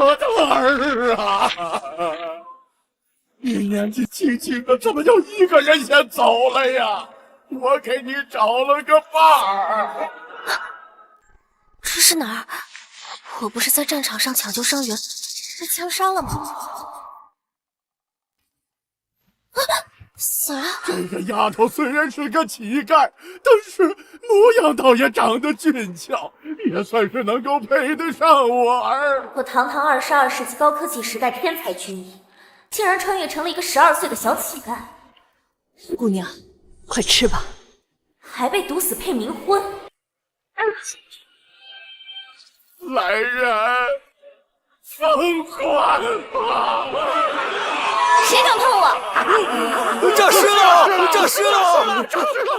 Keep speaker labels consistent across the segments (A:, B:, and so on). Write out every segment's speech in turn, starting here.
A: 我的儿啊！你年纪轻轻的，怎么就一个人先走了呀？我给你找了个伴儿。
B: 这是哪儿？我不是在战场上抢救伤员，被枪杀了吗？啊！死了！
A: 这个丫头虽然是个乞丐，但是模样倒也长得俊俏，也算是能够配得上我儿。
B: 我堂堂22世纪高科技时代天才军医，竟然穿越成了一个12岁的小乞丐。
C: 姑娘，快吃吧。
B: 还被毒死配冥婚。
A: 来人，封官吧！
B: 谁敢碰我？
D: 诈尸了！诈尸了！
A: 诈尸了！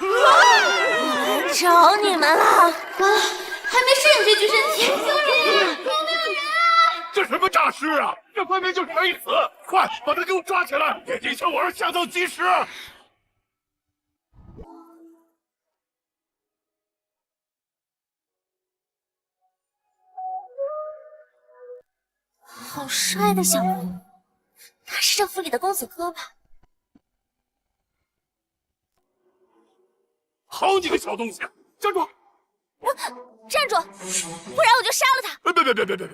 B: 我来找你们了！完了，还没适应这具身体，救命！救命人！
A: 这什么诈尸啊！这分明就是没死！快把他给我抓起来，给影响我儿下葬及时！
B: 好帅的小姑，他是这府里的公子哥吧？
A: 好你个小东西，站住！
B: 站住，不然我就杀了他！
A: 别！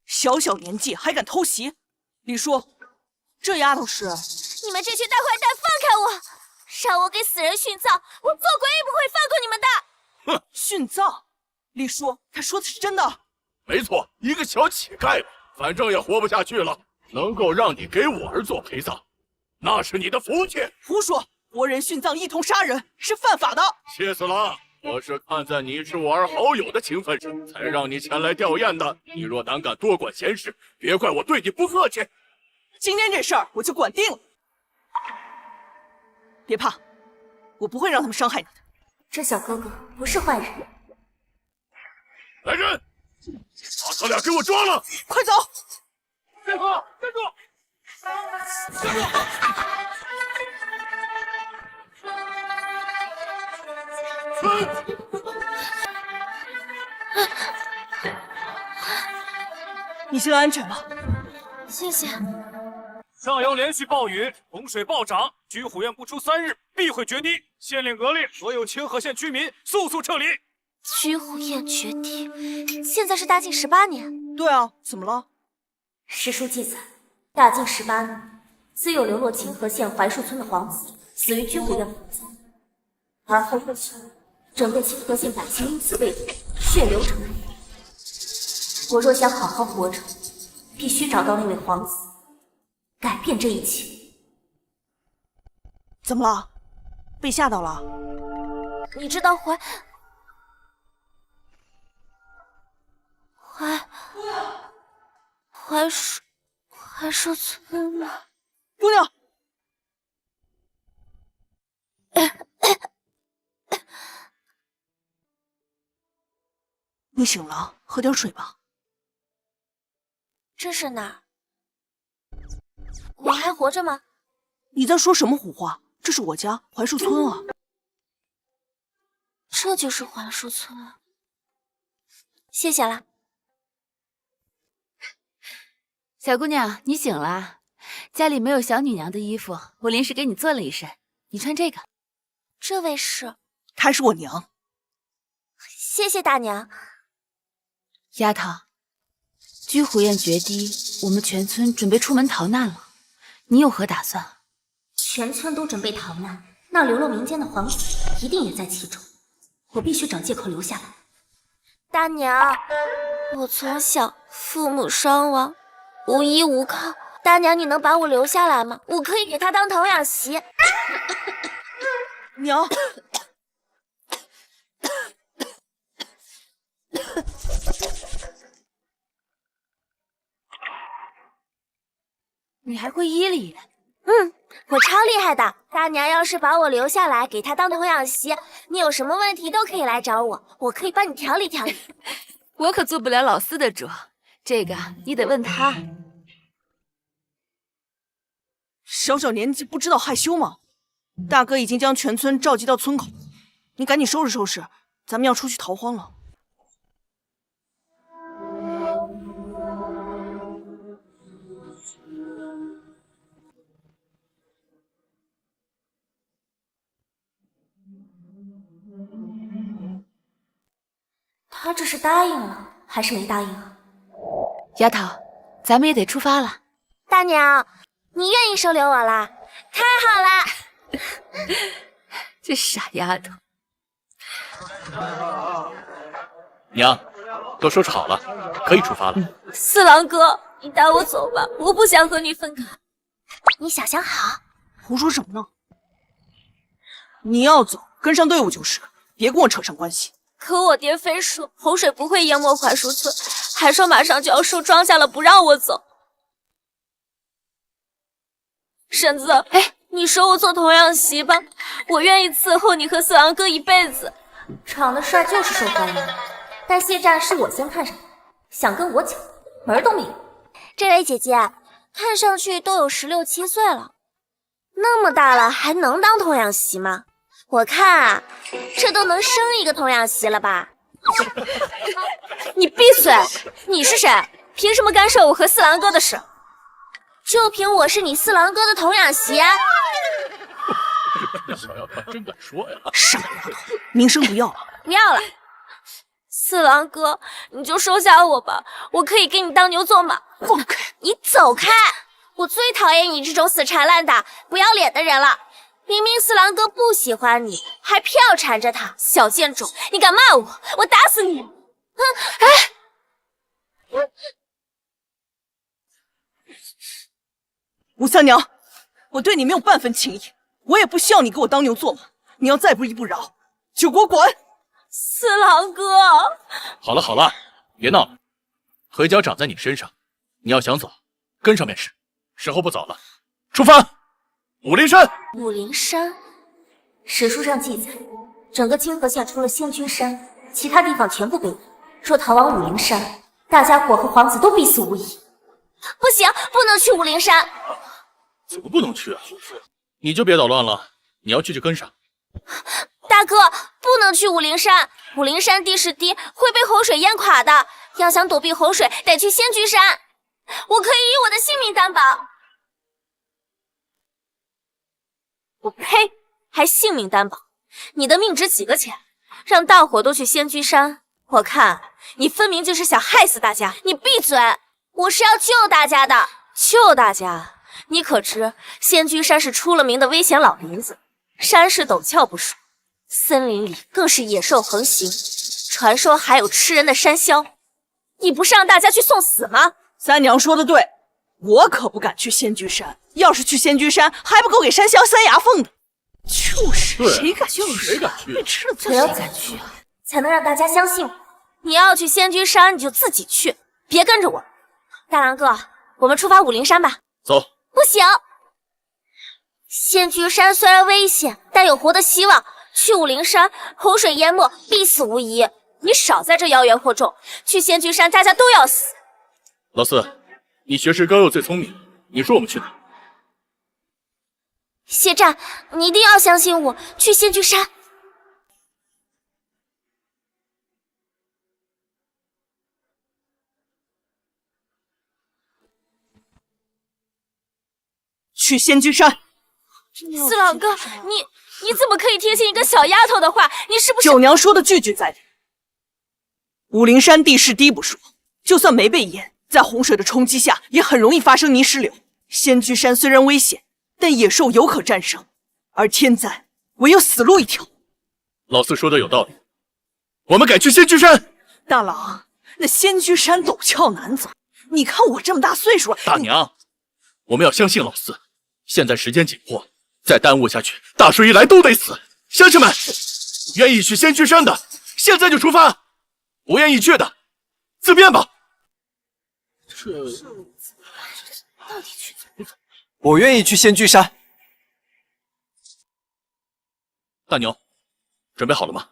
C: 小小年纪还敢偷袭，李叔，这丫头是……
B: 你们这群大坏蛋，放开我！让我给死人殉葬，我做鬼也不会放过你们的！
A: 哼，
C: 殉葬？李叔，他说的是真的？
A: 没错，一个小乞丐嘛，反正也活不下去了，能够让你给我儿做陪葬，那是你的福气。
C: 胡说，活人殉葬一同杀人是犯法的。
A: 谢死了。我是看在你是我儿好友的情分上，才让你前来吊唁的。你若胆敢多管闲事，别怪我对你不客气。
C: 今天这事儿我就管定了。别怕，我不会让他们伤害你的。
B: 这小哥哥不是坏人。
A: 来人，把他俩给我抓了！
C: 快走！
A: 别喝，站住！站住！
C: 你现在安全了？
B: 谢谢。
E: 上游连续暴雨，洪水暴涨，居虎院不出3日必会决堤。县令责令所有清河县居民速撤离。
B: 居虎宴决堤，现在是大晋18年。
C: 对啊，怎么了？
B: 史书记载，大晋18年，自有流落清河县槐树村的皇子死于居虎院火灾，而后不久，整个清河县百姓因此被捕，血流成河。我若想好好活着，必须找到那位皇子，改变这一切。
C: 怎么了？被吓到了？
B: 你知道槐树村吗？
C: 姑娘，你醒了，喝点水吧。
B: 这是哪儿？我还活着吗？
C: 你在说什么胡话？这是我家槐树村啊！
B: 这就是槐树村，谢谢啦。
F: 小姑娘，你醒了，家里没有小女娘的衣服，我临时给你做了一身，你穿这个。
B: 这位是？
C: 她是我娘。
B: 谢谢大娘。
F: 丫头，居虎宴决堤，我们全村准备出门逃难了，你有何打算？
B: 全村都准备逃难，那流落民间的皇子一定也在其中，我必须找借口留下来。大娘，我从小父母双亡，无依无靠，大娘你能把我留下来吗？我可以给他当童养媳。
C: 娘，
F: 你还会医理？
B: 我超厉害的。大娘要是把我留下来，给他当童养媳，你有什么问题都可以来找我，我可以帮你调理调理。
F: 我可做不了老四的主，这个你得问他。
C: 小小年纪不知道害羞吗？大哥已经将全村召集到村口，你赶紧收拾收拾，咱们要出去逃荒了。
B: 他这是答应了还是没答应啊？
F: 丫头，咱们也得出发了。
B: 大娘，你愿意收留我啦？太好了！
F: 这傻丫头。
A: 娘，都收拾好了，可以出发了。
B: 四郎哥，你带我走吧，我不想和你分开。你想想好。
C: 胡说什么呢？你要走，跟上队伍就是，别跟我扯上关系。
B: 可我爹非说洪水不会淹没槐树村，还说马上就要收庄稼了，不让我走。婶子，你收我做童养媳吧，我愿意伺候你和四郎哥一辈子。长得帅就是受欢迎，但谢战是我先看上的，想跟我抢门都没有。这位姐姐，看上去都有16、17岁了，那么大了还能当童养媳吗？我看啊，这都能生一个童养媳了吧？你闭嘴！你是谁？凭什么干涉我和四郎哥的事？就凭我是你四郎哥的童养媳啊！
A: 小丫头真敢说呀！
C: 傻丫头，名声不要了。
B: 不要了，四郎哥，你就收下我吧，我可以给你当牛做马。
C: 放开！
B: 你走开！我最讨厌你这种死缠烂打、不要脸的人了。明明四郎哥不喜欢你，还偏要缠着他，小贱种！你敢骂我，我打死你！
C: 吴三娘，我对你没有半分情谊，我也不需要你给我当牛做马。你要再不依不饶，就给我滚！
B: 四郎哥，
A: 好了好了，别闹了，腿脚长在你身上，你要想走，跟上便是。时候不早了，出发！武陵山。
B: 武陵山，史书上记载，整个清河县除了仙居山，其他地方全部被围。若逃往武陵山，大家伙和皇子都必死无疑。不行，不能去武陵山。
A: 怎么不能去啊？你就别捣乱了，你要去就跟上。
B: 大哥，不能去武陵山，武陵山地势低，会被洪水淹垮的。要想躲避洪水，得去仙居山。我可以以我的性命担保。我呸！还性命担保？你的命值几个钱？让大伙都去仙居山，我看你分明就是想害死大家。你闭嘴！我是要救大家的，救大家。你可知仙居山是出了名的危险老林子，山势陡峭不说，森林里更是野兽横行，传说还有吃人的山魈。你不是让大家去送死吗？
C: 三娘说的对，我可不敢去仙居山。要是去仙居山，还不够给山魈塞牙缝的。就是，谁敢去？
A: 谁敢去？
C: 吃了
B: 可要敢去啊，才能让大家相信我。你要去仙居山，你就自己去，别跟着我。大郎哥，我们出发武陵山吧。
A: 走。
B: 不行，仙居山虽然危险，但有活的希望。去武陵山，洪水淹没，必死无疑。你少在这妖言惑众，去仙居山，大家都要死。
A: 老四，你学识高又最聪明，你说我们去哪？
B: 谢战，你一定要相信我，去仙居山。
C: 去仙居山。
B: 四郎哥，你怎么可以听信一个小丫头的话？你是不是？
C: 九娘说的句句在理。武陵山地势低不说，就算没被淹，在洪水的冲击下，也很容易发生泥石流。仙居山虽然危险，但野兽犹可战胜，而天灾唯有死路一条。
A: 老四说的有道理，我们改去仙居山。
C: 大郎，那仙居山陡峭难走，你看我这么大岁数了。
A: 大娘，我们要相信老四。现在时间紧迫，再耽误下去，大水一来都得死。乡亲们，愿意去仙居山的，现在就出发；不愿意去的，自便吧。
B: 到底去怎么走？
D: 我愿意去仙居山。
A: 大牛，准备好了吗？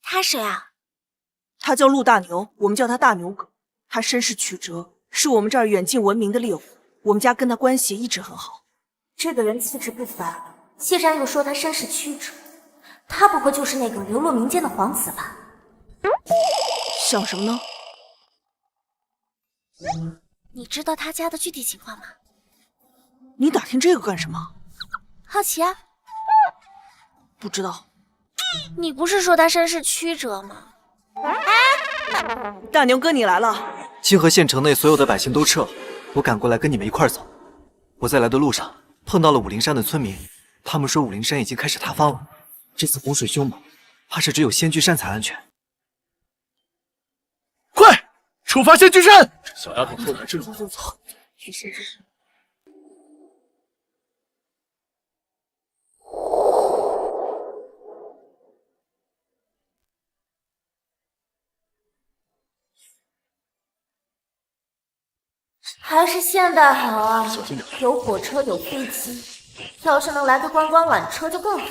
B: 他谁啊？
C: 他叫陆大牛，我们叫他大牛哥。他身世曲折，是我们这儿远近闻名的猎户。我们家跟他关系一直很好。
B: 这个人气质不凡，谢山又说他身世曲折，他不会就是那个流落民间的皇子吧？
C: 想什么呢？
B: 你知道他家的具体情况吗？
C: 你打听这个干什么？
B: 好奇啊。
C: 不知道。
B: 你不是说他身世曲折吗？
C: 大牛哥，你来了。
D: 清河县城内所有的百姓都撤了，我赶过来跟你们一块儿走。我在来的路上碰到了武陵山的村民，他们说武陵山已经开始塌方了，这次洪水凶猛，怕是只有仙居山才安全。
A: 快，出发仙居山！小丫头说的真好。
B: 还是现代好啊，
A: 小心点，
B: 有火车有飞机，要是能来个观光缆车就更好。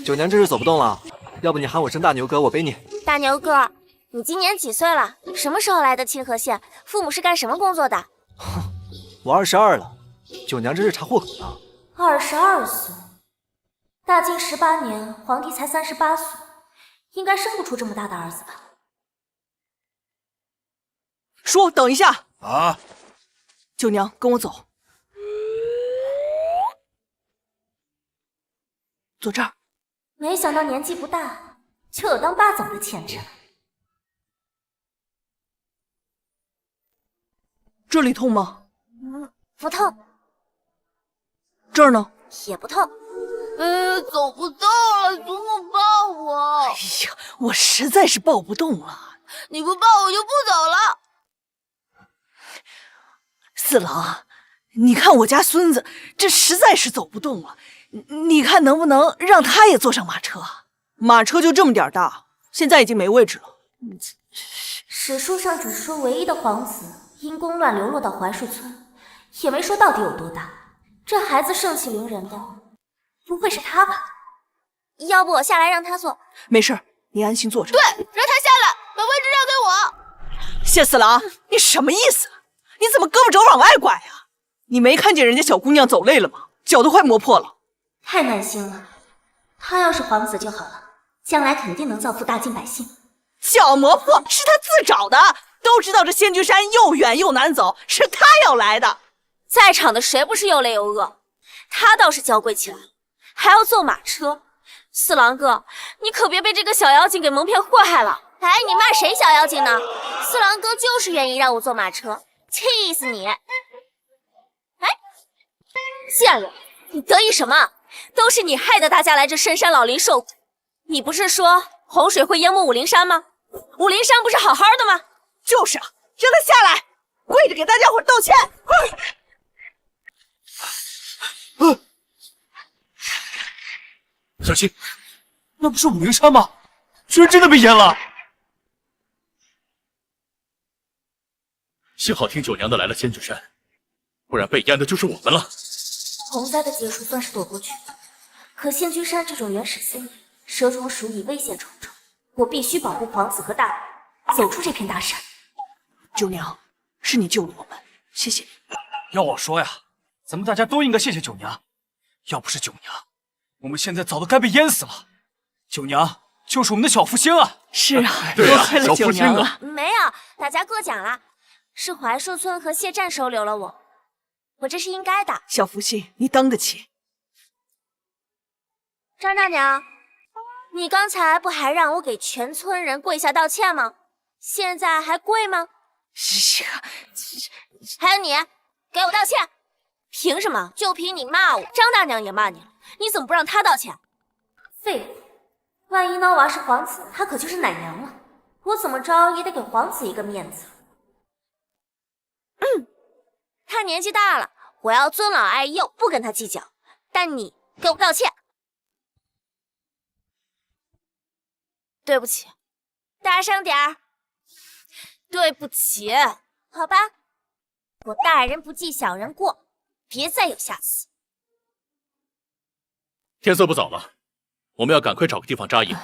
D: 九娘这是走不动了，要不你喊我声大牛哥，我背你。
B: 大牛哥，你今年几岁了？什么时候来的清河县？父母是干什么工作的？
D: 我22了，九娘这是查户口呢。
B: 22岁，大晋18年，皇帝才38岁，应该生不出这么大的儿子吧？
C: 叔，等一下。
A: 啊！
C: 九娘，跟我走。坐这儿。
B: 没想到年纪不大就有当霸总的潜质。
C: 这里痛吗？
B: 不痛。
C: 这儿呢？
B: 也不痛。走不动了，祖母抱我。
C: 哎呀，我实在是抱不动了。
B: 你不抱我就不走了。
C: 四郎，你看我家孙子这实在是走不动了，你看能不能让他也坐上马车？马车就这么点大，现在已经没位置了。
B: 史书上只说唯一的皇子因宫乱流落到槐树村，也没说到底有多大。这孩子盛气凌人的，不会是他吧？要不我下来让他坐？
C: 没事，你安心坐着。
B: 对，让他下来，把位置让给我。
C: 谢四郎，你什么意思？你怎么胳膊肘往外拐啊？你没看见人家小姑娘走累了吗？脚都快磨破了。
B: 太耐心了，他要是皇子就好了，将来肯定能造福大晋百姓。
C: 脚磨破是他自找的，都知道这仙居山又远又难走，是他要来的。
B: 在场的谁不是又累又饿？他倒是娇贵起来了，还要坐马车。四郎哥，你可别被这个小妖精给蒙骗祸害了。哎，你骂谁小妖精呢？四郎哥就是愿意让我坐马车，气死你！哎，贱人，你得意什么？都是你害得大家来这深山老林受苦。你不是说洪水会淹没武陵山吗？武陵山不是好好的吗？
C: 就是啊，让他下来，跪着给大家伙道歉。
A: 小心，
E: 那不是武陵山吗？居然真的被淹了！
A: 幸好听九娘的来了仙居山，不然被淹的就是我们了。
B: 洪灾的结束算是躲过去了，可仙居山这种原始森林，蛇虫鼠蚁危险重重，我必须保护皇子和大人，走出这片大山。
C: 九娘，是你救了我们，谢谢你。
E: 要我说呀，咱们大家都应该谢谢九娘，要不是九娘，我们现在早都该被淹死了。九娘就是我们的小福星啊！
C: 是啊，
A: 对啊
C: 多亏了九娘了。
B: 没有，大家过奖了，是槐树村和谢战收留了我，我这是应该的。
C: 小福星，你当得起。
B: 张大娘，你刚才不还让我给全村人跪下道歉吗？现在还跪吗？还有你，给我道歉！凭什么？就凭你骂我，张大娘也骂你了，你怎么不让她道歉？废物！万一孬娃是皇子，她可就是奶娘了，我怎么着也得给皇子一个面子。他年纪大了，我要尊老爱幼，不跟他计较。但你给我道歉。对不起，大声点儿。对不起，好吧，我大人不计小人过，别再有下次。
A: 天色不早了，我们要赶快找个地方扎营。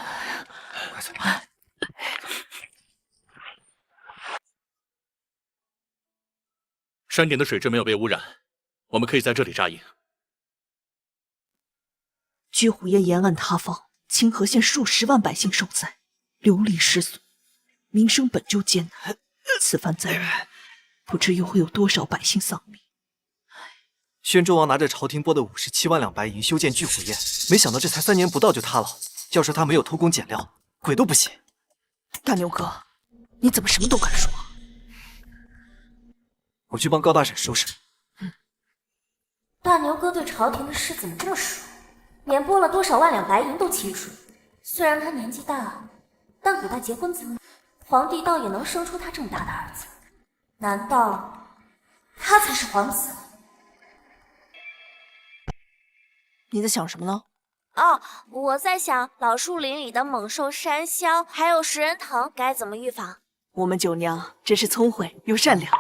A: 山顶的水质没有被污染，我们可以在这里扎营。
C: 居虎宴沿岸塌方，清河县数十万百姓受灾，流离失所，民生本就艰难。此番灾难，不知又会有多少百姓丧命。
D: 宣州王拿着朝廷拨的57万两白银修建聚虎宴，没想到这才3年不到就塌了。要说他没有偷工减料，鬼都不信。
C: 大牛哥，你怎么什么都敢说？
D: 我去帮高大婶收拾。
B: 大牛哥对朝廷的事怎么这么熟？连拨了多少万两白银都清楚。虽然他年纪大，但古代结婚早，皇帝倒也能生出他这么大的儿子。难道他才是皇子？
C: 你在想什么呢？
B: 哦，我在想老树林里的猛兽山魈还有食人藤该怎么预防。
C: 我们九娘真是聪慧又善良。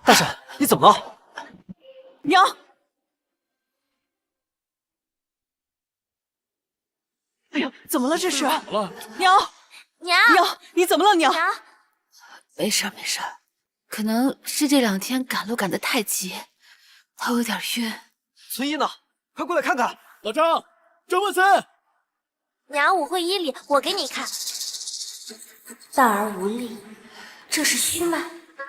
D: 大婶，你怎么了？
C: 娘！哎呀，怎么了这是？娘！娘，你怎么了娘？
F: 没事没事，可能是这2天赶路赶得太急，头有点晕。
D: 村医呢？快过来看看。
A: 老张，张万森，
B: 娘，我会医理，我给你看。大而无力，这是虚脉。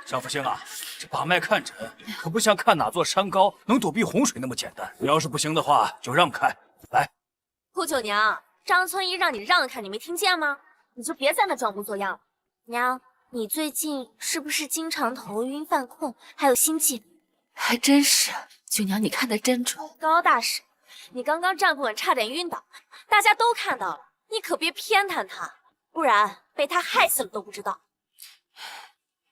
E: 张福星啊，这把脉看诊可不像看哪座山高能躲避洪水那么简单。要是不行的话，就让开。来，
B: 顾九娘，张村医让你让开，你没听见吗？你就别在那装模作样了。娘，你最近是不是经常头晕犯困，还有心悸？
F: 还真是，九娘你看得真准。
B: 高大婶，你刚刚站不稳，差点晕倒，大家都看到了，你可别偏袒他，不然被他害死了都不知道。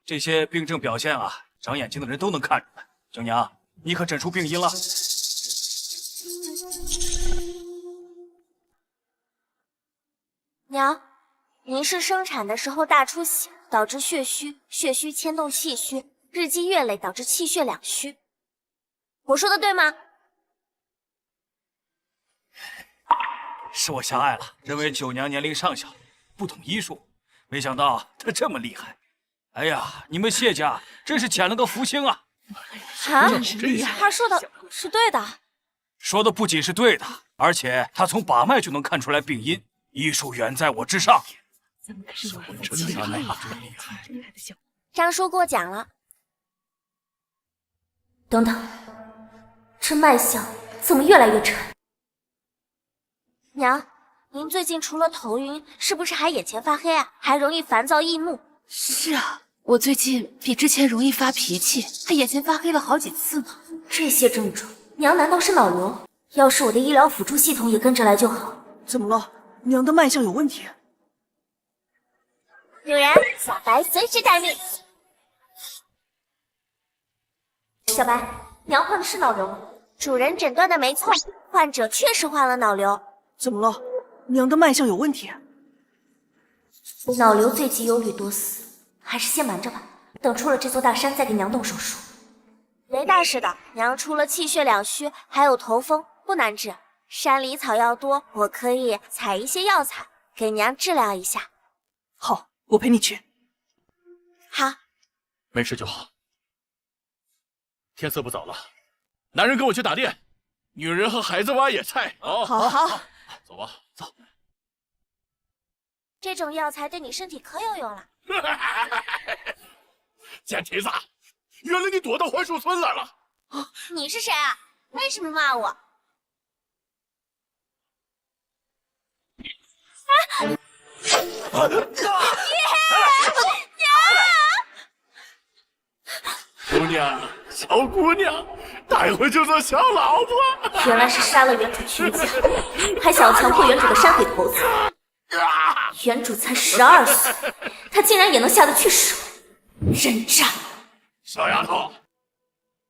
E: 这些病症表现啊，长眼睛的人都能看出来。九娘，你可诊出病因了。
B: 娘，您是生产的时候大出血，导致血虚，血虚牵动气虚，日积月累导致气血两虚。我说的对吗？
E: 是我狭隘了，认为九娘年龄尚小，不懂医术，没想到她这么厉害。哎呀，你们谢家真是捡了个福星啊！
B: 啊，他说的是对的。
E: 说的不仅是对的，而且他从把脉就能看出来病因，医术远在我之上。
B: 张叔过奖了。等等，这脉象怎么越来越沉？娘，您最近除了头晕，是不是还眼前发黑啊？还容易烦躁易怒？
F: 是啊，我最近比之前容易发脾气，还眼前发黑了好几次呢。
B: 这些症状，娘难道是脑瘤？要是我的医疗辅助系统也跟着来就好。
C: 怎么了？娘的脉象有问题。
B: 有人，小白随时待命。小白，娘患的是脑瘤吗？主人诊断的没错，患者确实患了脑瘤。
C: 怎么了？娘的脉象有问题。
B: 脑瘤最忌忧虑多思，还是先瞒着吧，等出了这座大山再给娘动手术。没大事的，娘除了气血两虚，还有头风，不难治。山里草药多，我可以采一些药材给娘治疗一下。
C: 好，我陪你去。
B: 好，
A: 没事就好。天色不早了，男人跟我去打猎，女人和孩子挖野菜。哦，
C: 好，
A: 走吧，走。
B: 这种药材对你身体可有用了。
A: 贱蹄子，原来你躲到槐树村来了。
B: 你是谁啊？为什么骂我？
A: 姑娘，小姑娘，待会就做小老婆。
B: 原来是杀了原主全家，还想要强迫原主的山匪头子。原主才12岁，他竟然也能下得去手，人渣！
A: 小丫头，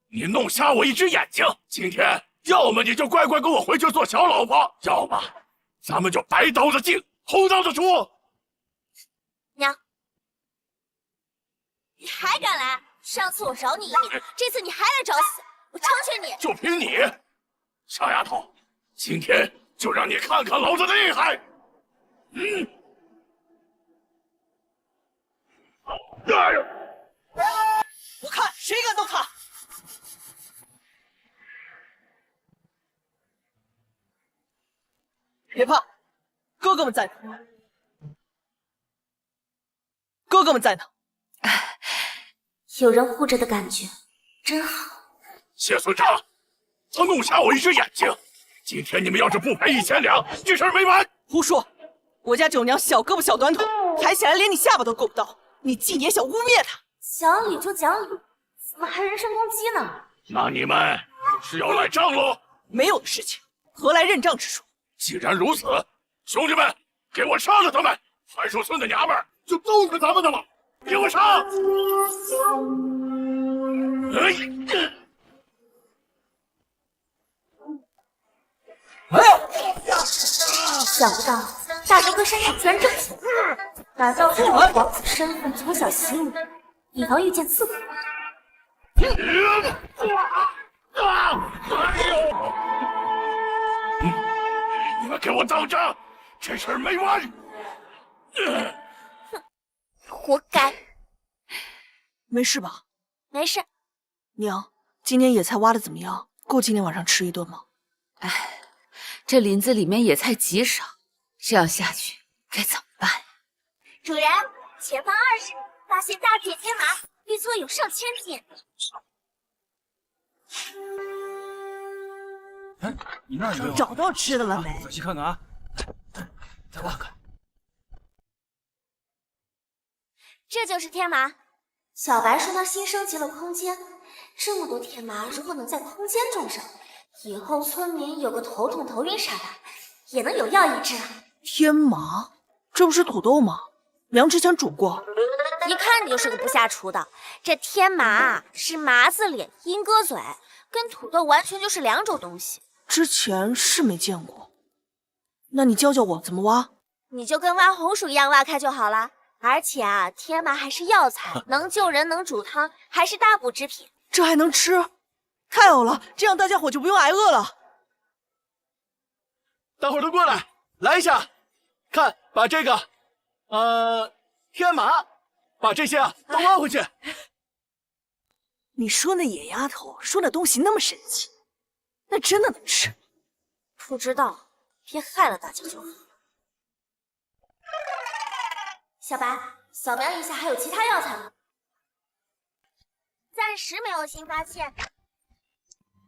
A: 你弄瞎我一只眼睛，今天要么你就乖乖跟我回去做小老婆，要么咱们就白刀子进，红刀子出。
B: 娘，你还敢来？上次我饶你一命，这次你还来找死，我成全你！
A: 就凭你，小丫头，今天就让你看看老子的厉害！
C: 我看谁敢动他！别怕，哥哥们在呢。哥哥们在呢。
B: 有人护着的感觉真好。
A: 谢村长，他弄瞎我一只眼睛，今天你们要是不赔1200，这事儿没完！
C: 胡说！我家九娘小胳膊小短腿，抬起来连你下巴都够不到，你竟也想污蔑她？
B: 讲理就讲理，怎么还人身攻击呢？
A: 那你们是要赖账喽？
C: 没有的事情，何来认账之说？
A: 既然如此，兄弟们，给我杀了他们！槐树村的娘们儿就都是咱们的了，给我杀！
B: 想不到大哥哥身上居然这么险，打造出王子身份从小习武，以防遇见刺客。
A: 你们给我等着，这事儿没完！
B: 活该！
C: 没事吧？
B: 没事。
C: 娘，今年野菜挖的怎么样？够今天晚上吃一顿吗？
F: 这林子里面野菜极少，这样下去该怎么办？
B: 主人，前方20发现大铁天麻，预测有上千斤。
E: 哎，你那儿有没有？
C: 找到吃的了没？
E: 仔细看看啊，再看看。
B: 这就是天麻。小白说他新升级了空间，这么多天麻，如果能在空间种上，以后村民有个头痛头晕啥的，也能有药医治啊。
C: 天麻，这不是土豆吗？娘之前煮过。
B: 一看你就是个不下厨的。这天麻是麻子脸莺歌嘴，跟土豆完全就是两种东西。
C: 之前是没见过，那你教教我怎么挖？
B: 你就跟挖红薯一样挖开就好了。而且啊，天麻还是药材，能救人，能煮汤，还是大补之品。
C: 这还能吃？太好了，这样大家伙就不用挨饿了。
A: 大伙儿都过来，来一下，看，把这个，天麻，把这些都挖回去。
C: 你说那野丫头说那东西那么神奇，那真的能吃？
B: 不知道，别害了大家就好。小白，扫描一下还有其他药材吗？暂时没有新发现。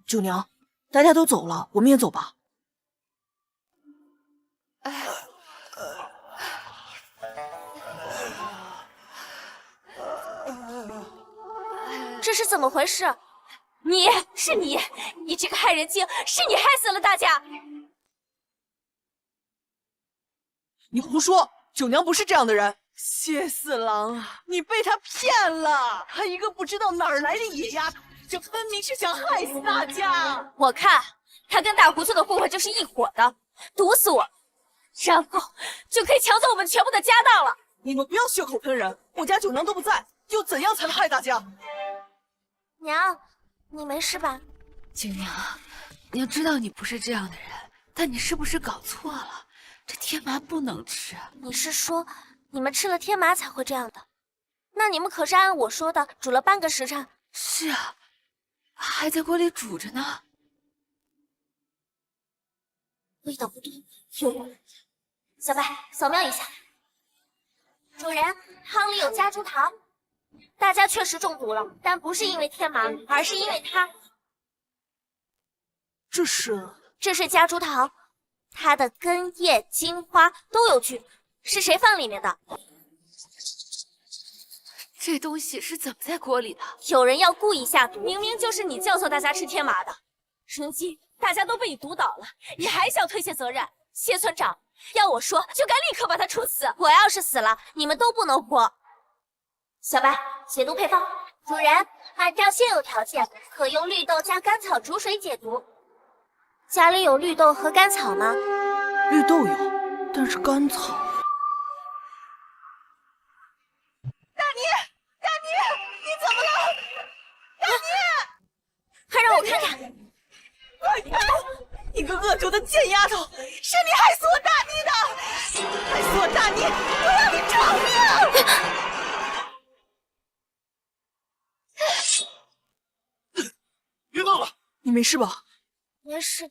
C: 九娘，大家都走了，我们也走吧。
B: 这是怎么回事？你这个害人精，是你害死了大家！
C: 你胡说，九娘不是这样的人。谢四郎啊，你被他骗了！他一个不知道哪儿来的野丫头，这分明是想害死大家。
B: 我看他跟大胡村的混混就是一伙的，毒死我，然后就可以抢走我们全部的家当了。
C: 你们不要血口喷人，我家九娘都不在，又怎样才能害大家？
B: 娘，你没事吧？
F: 九娘，娘知道你不是这样的人，但你是不是搞错了？这天麻不能吃。
B: 你是说你们吃了天麻才会这样的？那你们可是按我说的煮了半个时辰。
F: 是啊，还在锅里煮着呢。
B: 味道不对，有股味。小白，扫描一下。主人，汤里有夹竹桃。大家确实中毒了，但不是因为天麻，而是因为它。
C: 这是
B: 夹竹桃，它的根叶、茎、花都有菌，是谁放里面的？
F: 这东西是怎么在锅里的？
B: 有人要故意下毒，明明就是你教唆大家吃天麻的。如今大家都被你毒倒了，你还想推卸责任？谢村长，要我说，就该立刻把他处死。我要是死了，你们都不能活。小白，解毒配方。主人，按照现有条件，可用绿豆加甘草煮水解毒。家里有绿豆和甘草吗？
C: 绿豆有，但是甘草。大妮，你怎么了？大妮，
B: 快让我看看。
C: 你个恶毒的贱丫头，是你害死我大妮的！害死我大妮，我要你偿命！
A: 别闹了！
C: 你没事吧？
B: 没事，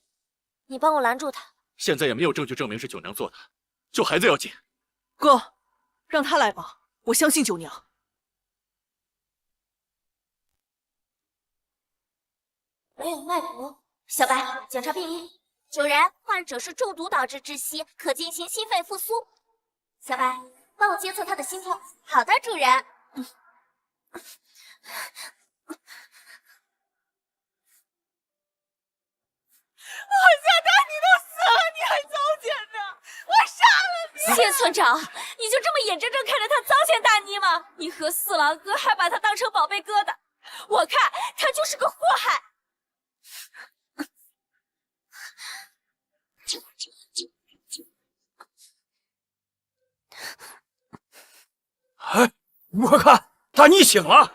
B: 你帮我拦住他。
A: 现在也没有证据证明是九娘做的，救孩子要紧。
C: 哥，让他来吧，我相信九娘。
B: 没有脉搏。小白，检查病因。主人，患者是中毒导致窒息，可进行心肺复苏。小白，帮我监测他的心跳。好的，主人。谢村长，你就这么眼睁睁看着他糟践大妮吗？你和四郎哥还把他当成宝贝疙瘩，我看他就是个祸害。
E: 哎，我看大妮醒了。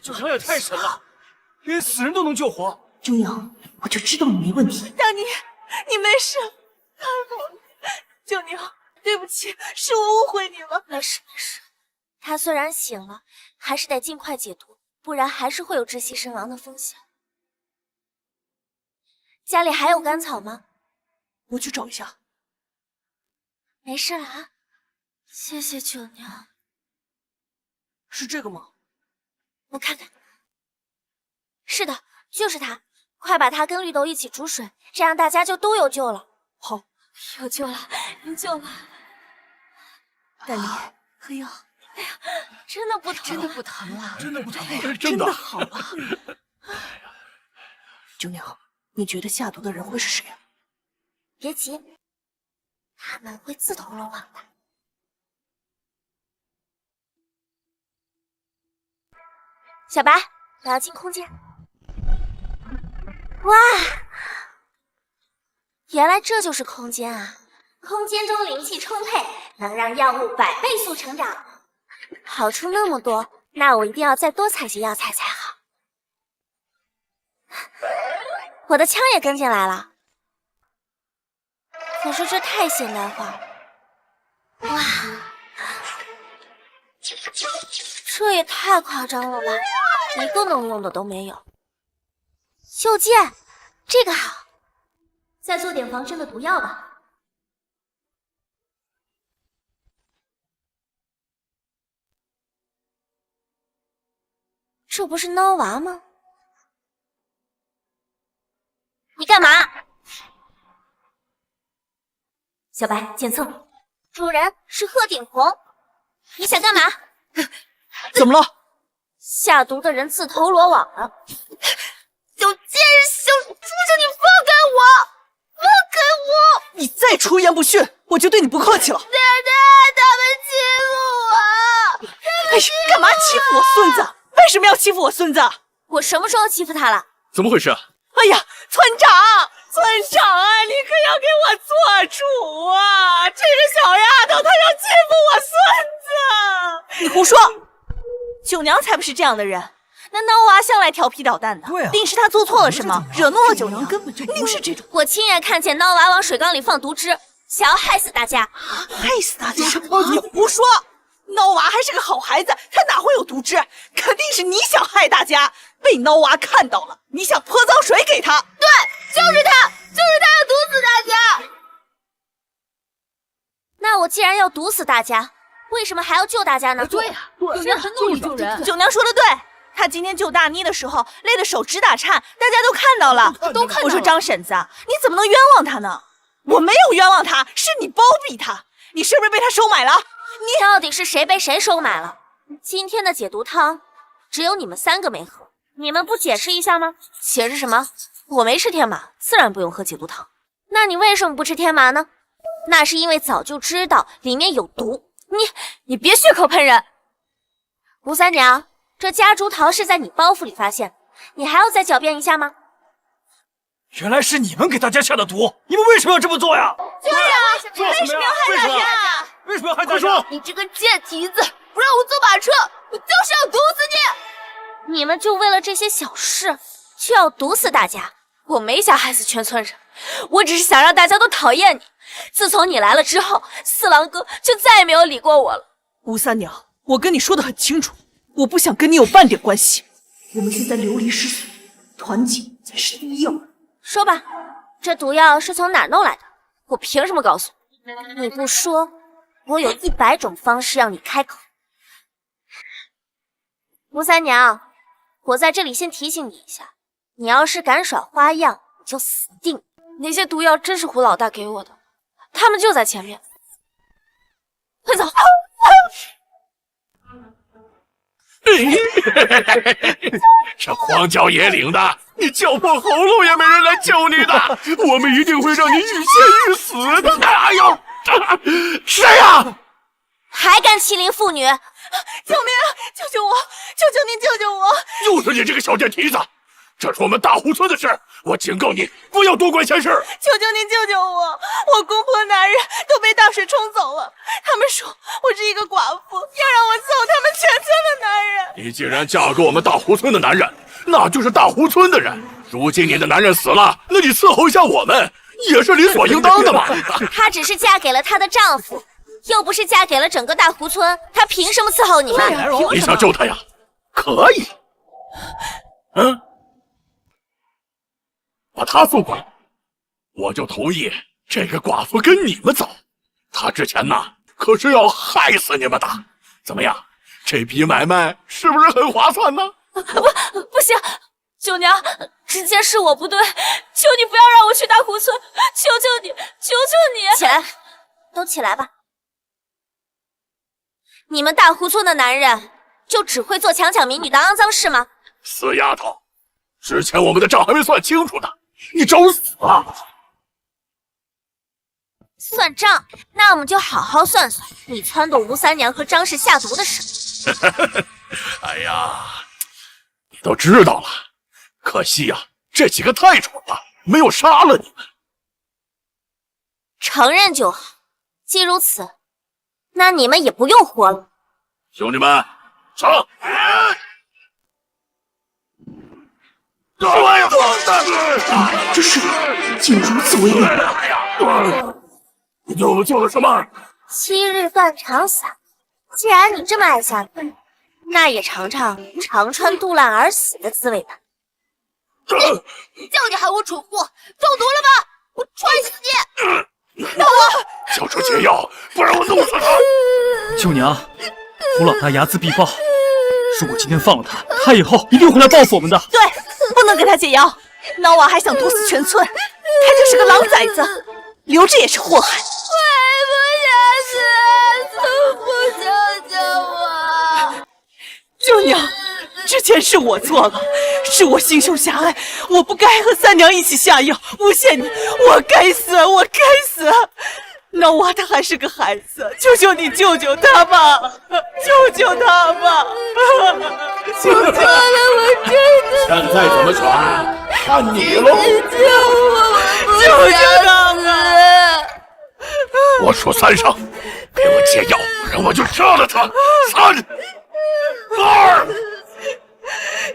E: 九娘也太神了，连死人都能救活。
G: 九娘，我就知道你没问题。
C: 大妮，你没事？太好了，九娘，对不起，是我误会你了。
B: 没事没事，他虽然醒了，还是得尽快解毒，不然还是会有窒息身亡的风险。家里还有甘草吗？
C: 我去找一下。
B: 没事了啊，谢谢九娘。
C: 是这个吗？
B: 我看看，是的，就是它。快把它跟绿豆一起煮水，这样大家就都有救了。
C: 好，
B: 有救了，有救了。
C: 大妮，
B: 喝药。哎呀，真的不疼，
F: 真的不疼了，
E: 真的不疼
A: 真
C: 真的好了。九娘，你觉得下毒的人会是谁啊？
B: 别急，他们会自投罗网的。小白，我要进空间。哇，原来这就是空间啊！空间中灵气充沛，能让药物100倍速成长，好处那么多，那我一定要再多采些药材才好。我的枪也跟进来了，可是这太现代化了。哇，这也太夸张了吧，一个能用的都没有。袖剑，这个好，再做点防身的毒药吧。这不是孬娃吗？你干嘛？小白，检测，主人是鹤顶红，你想干嘛？
C: 怎么了？
B: 下毒的人自投罗网了。有贱人小畜生，你放开我！放开我！
C: 你再出言不逊，我就对你不客气了。
B: 奶奶，他们欺负我！
C: 哎呀，干嘛欺负我孙子？为什么要欺负我孙子？
B: 我什么时候欺负他了？
A: 怎么回事？
C: 哎呀，村长啊，你可要给我做主啊！这个小丫头她要欺负我孙子！你胡说，九娘才不是这样的人。那孬娃向来调皮捣蛋的，
E: 对啊，
C: 定是他做错了什么，惹怒了九娘，根本就不是这种。
B: 我亲眼看见孬娃往水缸里放毒汁，想要害死大家。
C: 害死大家？你胡说！孬娃还是个好孩子，他哪会有毒汁？肯定是你想害大家，被孬娃看到了，你想泼脏水给他。
B: 对，就是他要毒死大家。那我既然要毒死大家，为什么还要救大家呢？
F: 对呀，有人很努力救人。
C: 九娘说的对。他今天救大妮的时候，累得手指打颤，大家都看到了，
F: 都看到了。
C: 我说张婶子，你怎么能冤枉他呢？我没有冤枉他，是你包庇他，你是不是被他收买了？
B: 你到底是谁被谁收买了？今天的解毒汤只有你们3个没喝，你们不解释一下吗？解释什么？我没吃天麻，自然不用喝解毒汤。那你为什么不吃天麻呢？那是因为早就知道里面有毒。你别血口喷人！吴三娘。这夹竹桃是在你包袱里发现，你还要再狡辩一下吗？
E: 原来是你们给大家下的毒，你们为什么要这么做呀？
B: 对呀，你为什么要害大家？
E: 为什么要害大家？
B: 你这个贱蹄子，不让我坐马车，我就是要毒死你！你们就为了这些小事就要毒死大家？我没想害死全村人，我只是想让大家都讨厌你。自从你来了之后，四郎哥就再也没有理过我了。
C: 吴三娘，我跟你说的很清楚。我不想跟你有半点关系。我们现在流离失所，
G: 团结才是第一要务。
B: 说吧，这毒药是从哪儿弄来的？我凭什么告诉你？你不说，我有100种方式让你开口。吴三娘，我在这里先提醒你一下，你要是敢耍花样，你就死定。
H: 那些毒药真是胡老大给我的，他们就在前面。快走！
A: 这荒郊野岭的，你叫破喉咙也没人来救你的，我们一定会让你欲仙欲死的！哎呦，谁呀？
B: 还敢欺凌妇女！
C: 救命！救救我！求求您救救我！
A: 又是你这个小贱蹄子！这是我们大湖村的事，我警告你，不要多管闲事！
C: 求求您救救我！我公婆男人都被大水冲走了，他们说我是一个寡妇，要让我伺候他们全村的男人。
A: 你既然嫁给我们大湖村的男人，那就是大湖村的人。如今你的男人死了，那你伺候一下我们，也是理所应当的嘛。
B: 她只是嫁给了她的丈夫，又不是嫁给了整个大湖村，她凭什么伺候你们？
A: 你想救她呀？可以。把她送过来，我就同意这个寡妇跟你们走。她之前呢，可是要害死你们的。怎么样，这笔买卖是不是很划算呢？
H: 不行，九娘，之前是我不对，求你不要让我去大湖村，求求你，求求你！
B: 起来，都起来吧。你们大湖村的男人就只会做强抢民女的肮脏事吗？
A: 死丫头，之前我们的账还没算清楚呢，你找死啊！
B: 算账，那我们就好好算算你撺掇吴三娘和张氏下毒的事。
A: 哎呀，你都知道了，可惜呀，这几个太蠢了，没有杀了你们。
B: 承认就好，既如此，那你们也不用活了。
A: 兄弟们，上！
G: 这是竟如此为难。
A: 你对我们做了什么
B: ？7日断肠散。既然你这么爱下毒，那也尝尝长川肚烂而死的滋味吧。
H: 叫你喊我蠢货，中毒了吧？我踹死你！
A: 让我交出解药，不然我弄死他！
E: 舅娘，胡老大睚眦必报，如果今天放了他，他以后一定会来报复我们的。
C: 对，不能给他解药，孬娃还想毒死全村，他就是个狼崽子，留着也是祸害。
H: 不救救我！
C: 舅娘，之前是我错了，是我心胸狭隘，我不该和三娘一起下药诬陷你，我该死，我该死！孬娃他还是个孩子，求求你救救他吧，救救他吧！求求了，我真的
A: 现在怎么选，看你喽！
C: 救救他吧！
A: 我数3声，给我解药，不然我就杀了他！3、2，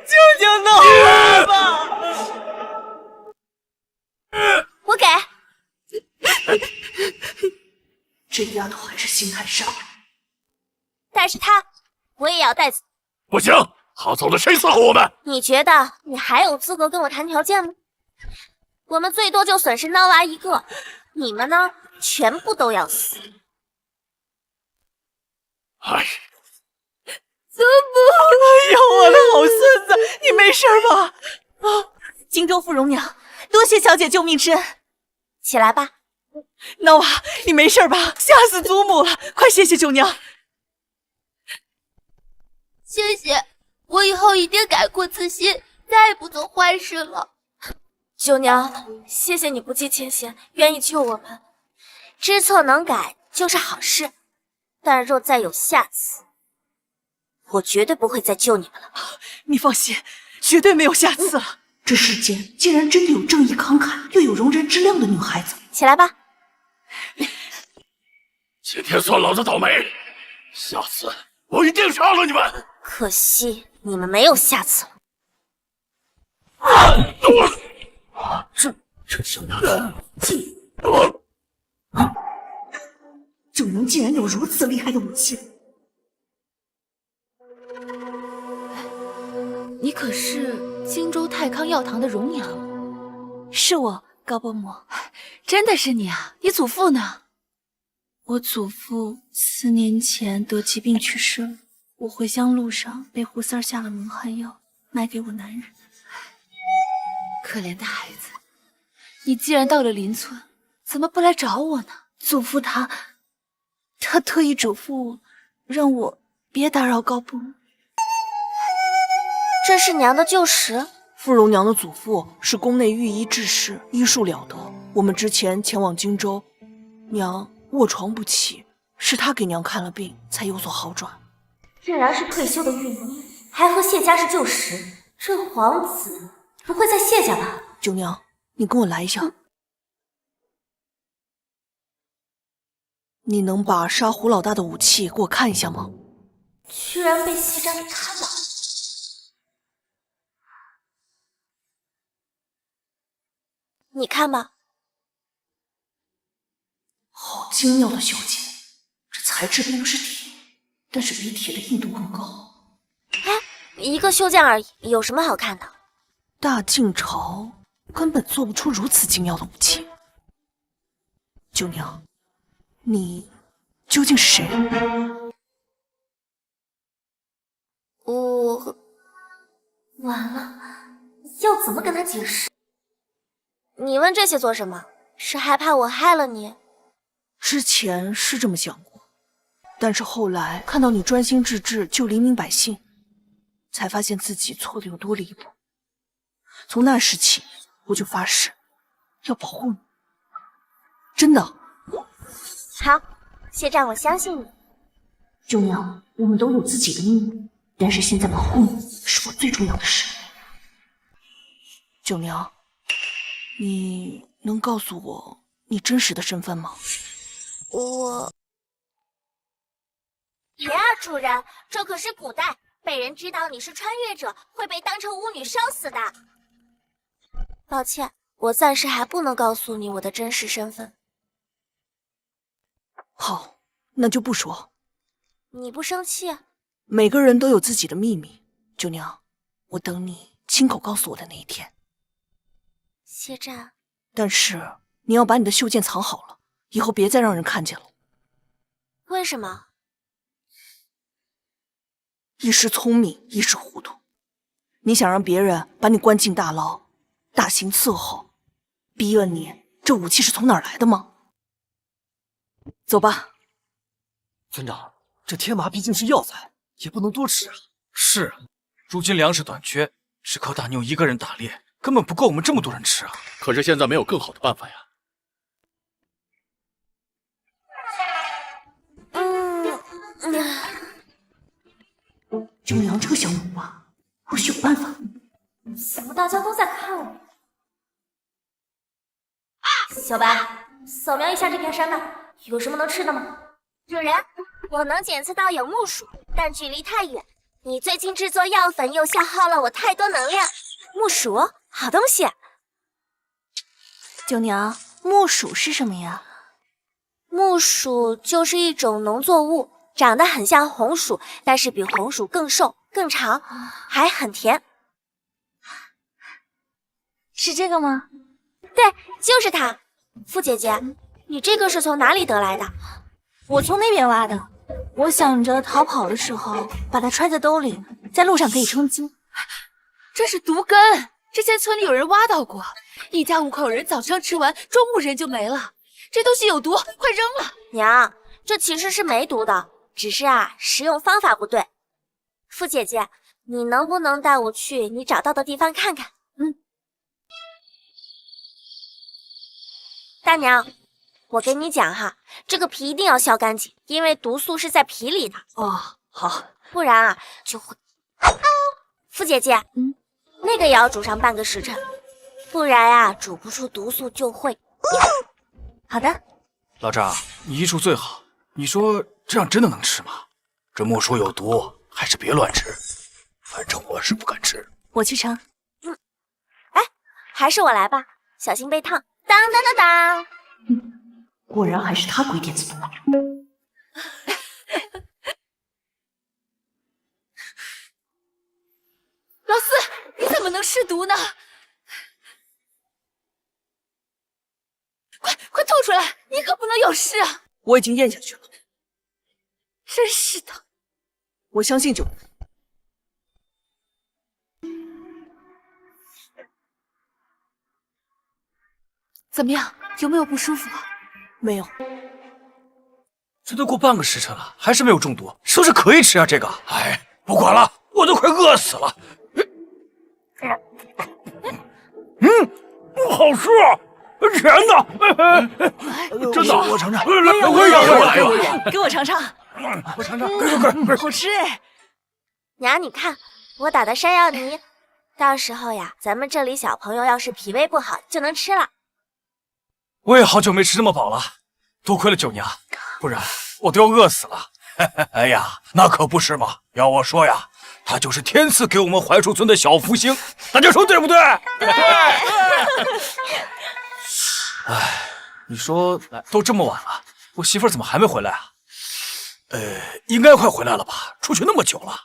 C: 救救孬娃吧！
B: 我给。
G: 这丫头还是心太善良。
B: 但是他，我也要带走。
A: 不行，好走的谁伺候我们？
B: 你觉得你还有资格跟我谈条件吗？我们最多就损失孬娃一个，你们呢，全部都要死。
A: 哎，
C: 怎么？哎呀，我的好孙子，你没事吧？啊，荆州芙蓉娘，多谢小姐救命之恩。
B: 起来吧。
C: 孬娃，你没事吧？吓死祖母了！快谢谢九娘。
H: 谢谢，我以后一定改过自新，再也不做坏事了。九娘，谢谢你不计前嫌，愿意救我们。
B: 知错能改就是好事，但若再有下次，我绝对不会再救你们了。
C: 你放心，绝对没有下次了。
G: 这世间竟然真的有正义慷慨又有容人之量的女孩子。
B: 起来吧。
A: 今天算老子倒霉，下次我一定杀了你们。
B: 可惜你们没有下次了。
A: 这小丫头，
G: 九娘竟然有如此厉害的武器。
H: 你可是荆州太
F: 泰康药堂的荣娘。
G: 是我，高伯母。
F: 真的是你啊？你祖父呢？
G: 我祖父4年前得疾病去世了，我回乡路上被胡三儿下了蒙汗药，卖给我男人。
F: 可怜的孩子，你既然到了邻村，怎么不来找我呢？
G: 祖父他特意嘱咐我，让我别打扰高伯母。
B: 这是娘的旧识。
C: 芙蓉娘的祖父是宫内御医治士，医术了得。我们之前前往荆州，娘卧床不起，是他给娘看了病，才有所好转。
B: 竟然是退休的御医，还和谢家是旧识。这皇子不会在谢家吧？
C: 九娘，你跟我来一下。你能把杀胡老大的武器给我看一下吗？
B: 居然被谢家给看到了。你看吧，
G: 好精妙的袖剑，这材质并不是铁，但是比铁的硬度更高。
B: 一个袖剑而已，有什么好看的？
C: 大晋朝根本做不出如此精妙的武器。九娘，你究竟是谁？
B: 我完了，要怎么跟他解释？你问这些做什么？是害怕我害了你？
C: 之前是这么想过，但是后来看到你专心致志救黎民百姓，才发现自己错的有多离谱。从那时起，我就发誓要保护你，真的。
B: 好，谢战，我相信你。
G: 九娘，我们都有自己的秘密，但是现在保护你是我最重要的事。
C: 九娘，你能告诉我你真实的身份吗？
B: 别啊，主人，这可是古代，被人知道你是穿越者，会被当成巫女烧死的。抱歉，我暂时还不能告诉你我的真实身份。
C: 好，那就不说。
B: 你不生气？
C: 每个人都有自己的秘密，九娘，我等你亲口告诉我的那一天。
B: 谢战，
C: 但是你要把你的袖剑藏好了，以后别再让人看见了。
B: 为什么？
C: 一时聪明，一时糊涂。你想让别人把你关进大牢，大刑伺候，逼问你这武器是从哪儿来的吗？走吧。
D: 村长，这天麻毕竟是药材，也不能多吃啊。
E: 是啊，如今粮食短缺，只靠大妞一个人打猎，根本不够我们这么多人吃啊。
A: 可是现在没有更好的办法呀。
G: 九娘这个小奴啊，或许有办法。
B: 怎么大家都在看我？小白，扫描一下这片山脉，有什么能吃的吗？主人，我能检测到有木薯，但距离太远。你最近制作药粉又消耗了我太多能量。木薯，好东西。
G: 九娘，木薯是什么呀？
B: 木薯就是一种农作物，长得很像红薯，但是比红薯更瘦、更长，还很甜。
G: 是这个吗？
B: 对，就是它。傅姐姐，你这个是从哪里得来的？
G: 我从那边挖的。我想着逃跑的时候把它揣在兜里，在路上可以充饥。
F: 这是毒根，之前村里有人挖到过，一家5口人早上吃完，中午人就没了。这东西有毒，快扔了！
B: 娘，这其实是没毒的，只是食用方法不对。傅姐姐，你能不能带我去你找到的地方看看？大娘，我跟你讲哈，这个皮一定要削干净，因为毒素是在皮里的。
C: 哦，好，
B: 不然就会。傅姐姐，那个也要煮上半个时辰，不然煮不出毒素就会。
G: 好的。
E: 老丈，你医术最好，你说这样真的能吃吗？这木薯有毒，还是别乱吃。反正我是不敢吃。
G: 我去盛。
B: 还是我来吧，小心被烫。当当当当！
G: 果然还是他鬼点子多。
F: 老四，你怎么能尸毒呢？快吐出来！你可不能有事啊！
C: 我已经咽下去了。
F: 真是的，
C: 我相信九娘。
F: 怎么样？有没有不舒服啊？
C: 没有。
E: 这都过半个时辰了，还是没有中毒，是不是可以吃啊？这个，哎，不管了，我都快饿死了。好吃啊！甜的，真的，我尝尝。来，我
C: 给我尝尝。
E: 我尝尝，快！
C: 好吃哎！
B: 娘，你看我打的山药泥，到时候呀，咱们这里小朋友要是脾胃不好就能吃了。
E: 我也好久没吃这么饱了，多亏了九娘，不然我都要饿死了。哎呀，那可不是嘛！要我说呀，他就是天赐给我们槐树村的小福星，大家说对不对？对。哎，你说都这么晚了，我媳妇儿怎么还没回来啊？应该快回来了吧？出去那么久了。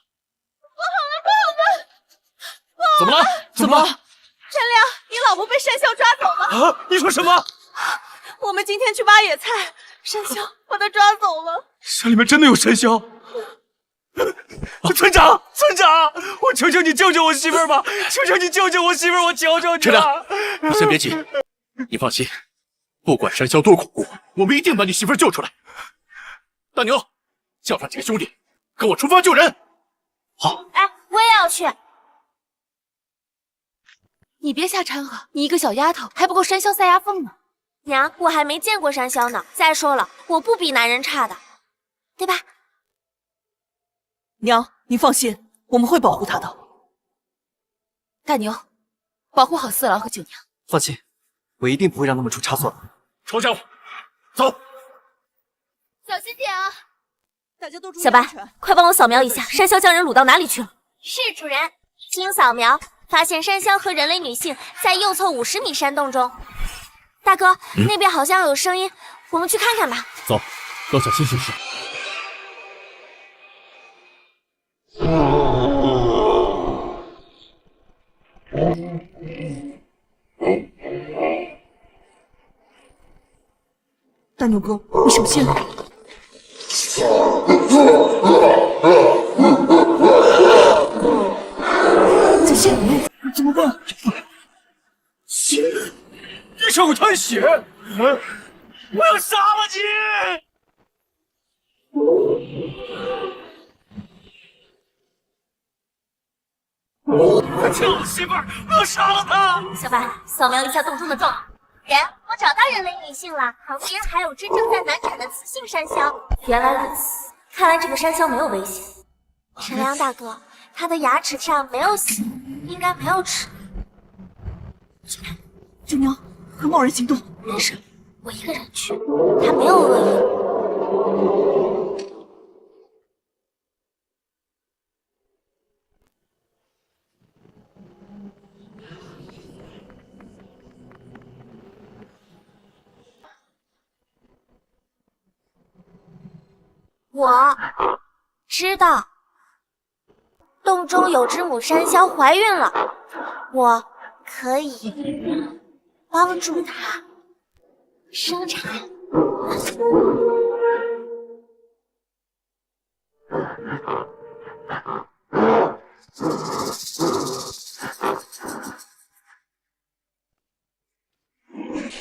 A: 怎么了？怎么了？
C: 山良，你老婆被山魈抓走了。
E: 啊！你说什么？
C: 我们今天去挖野菜，山魈把她抓走了。
E: 山里面真的有山魈？村长，我求求你救救我媳妇儿吧！求求你救救我媳妇儿，我求求你
A: 陈亮，你先别急，你放心，不管山魈多恐怖，我们一定把你媳妇儿救出来。大牛，叫上几个兄弟，跟我出发救人。好。
B: 哎，我也要去。
F: 你别瞎掺和，你一个小丫头还不够山魈塞牙缝呢。
B: 娘，我还没见过山魈呢。再说了，我不比男人差的，对吧？
C: 娘，你放心，我们会保护她的。
F: 大牛，保护好四郎和九娘。
D: 放心，我一定不会让他们出差错的。
A: 臭家伙，走！
F: 小心点啊！
C: 大家都注意
B: 小白
C: 安全。，
B: 快帮我扫描一下山魈将人掳到哪里去了。
H: 是主人，经扫描发现山魈和人类女性在右侧50米山洞中。
B: 大哥，那边好像有声音，我们去看看吧。
A: 走，都小心行事。
C: 大牛哥，你小心！小心！怎么办？
E: 血！一手滩血！我要杀了你！快救我媳妇儿！我要杀了她！
B: 小白，扫描一下洞中的状况。
H: 人，我找到人类女性了，旁边还有只正在难产的雌性山魈。
B: 原来如此，看来这个山魈没有危险。陈良大哥，他的牙齿上没有血，应该没有齿。
C: 九娘，和贸然行动。
B: 没事，我一个人去，他没有恶意。我知道，洞中有只母山魈怀孕了，我可以帮助她生产。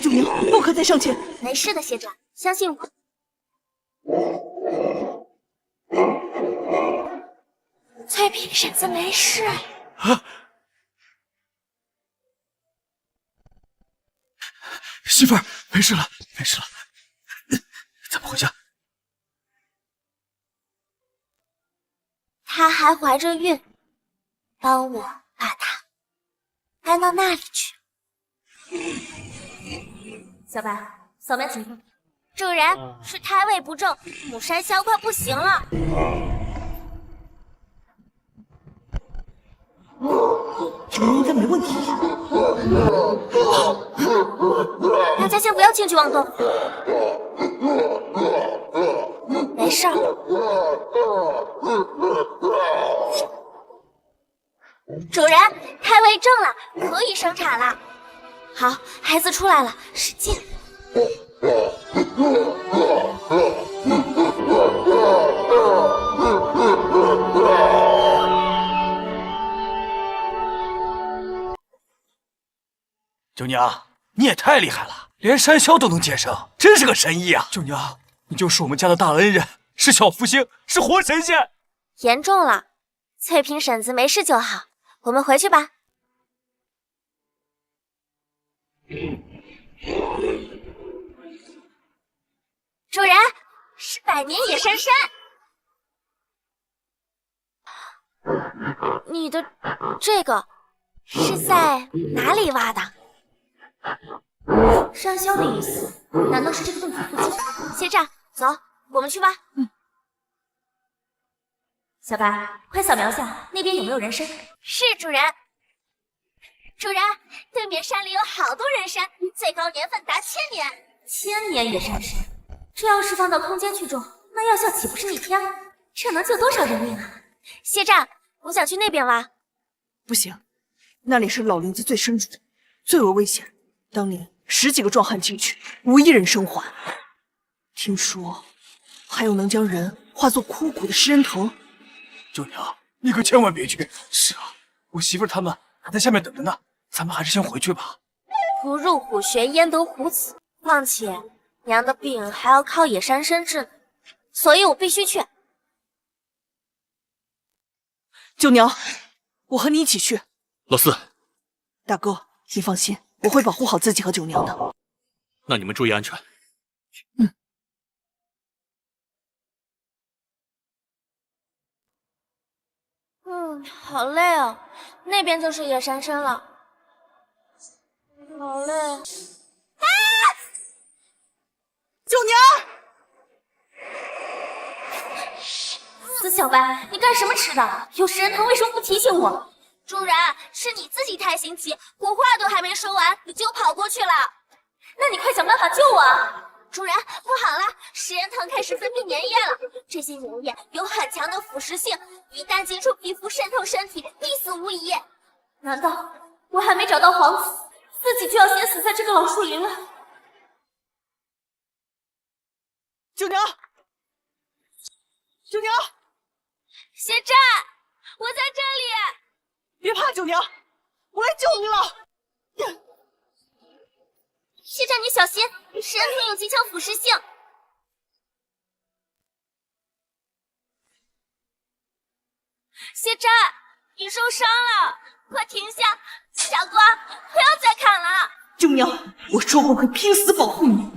C: 九娘，不可再上前。
B: 没事的，学长，相信我。脆皮婶子没事。
E: 媳妇儿，没事了，没事了，咱们回家。
B: 她还怀着孕，帮我把她搬到那里去。小白，扫描情况。
H: 主人，是胎位不正，母山魈快不行了。
C: 九娘应该没问题。
B: 大家先不要轻举妄动，没事儿。
H: 主人，胎位正了，
B: 可以生产了。好，孩子出来了，使劲。
E: 九娘，你也太厉害了，连山魈都能接生，真是个神医啊！九娘，你就是我们家的大恩人，是小福星，是活神仙。
B: 严重了，翠萍婶子没事就好，我们回去吧。主人，是百年野山参。你的这个是在哪里挖的？山魈的意思，难道是这个洞府附近？谢战，走，我们去挖。小白，快扫描下那边有没有人参。是主人。主人，对面山里有好多人参，最高年份达1000年。1000年野山参，这要是放到空间去种，那药效岂不是逆天？这能救多少人命啊！谢战，我想去那边挖。
C: 不行，那里是老林子最深处，最为危险。当年10几个壮汉进去，无一人生还。听说还有能将人化作枯骨的食人藤。
E: 九娘，你可千万别去。是啊，我媳妇儿他们还在下面等着呢，咱们还是先回去吧。
B: 不入虎穴，焉得虎子？况且娘的病还要靠野山参治，所以我必须去。
C: 九娘，我和你一起去。
A: 老四，
C: 大哥，你放心，我会保护好自己和九娘的。
A: 那你们注意安全。
B: 好累哦，那边就是野山参了，好累。啊！
C: 九娘，
B: 死小白，你干什么吃的？有食人藤为什么不提醒我？主人，是你自己太心急，我话都还没说完，你就跑过去了。那你快想办法救我啊！主人，不好了，食人藤开始分泌粘液了，这些粘液有很强的腐蚀性，一旦接触皮肤渗透身体，必死无疑。难道我还没找到皇子，自己就要先死在这个老树林了？
C: 九娘，九娘，
B: 谢战，我在这里。
C: 别怕，九娘，我来救你了。
B: 谢战，你小心，食人藤有极强腐蚀性。谢战，你受伤了，快停下！小哥，不要再砍了！
C: 九娘，我说过会拼死保护你。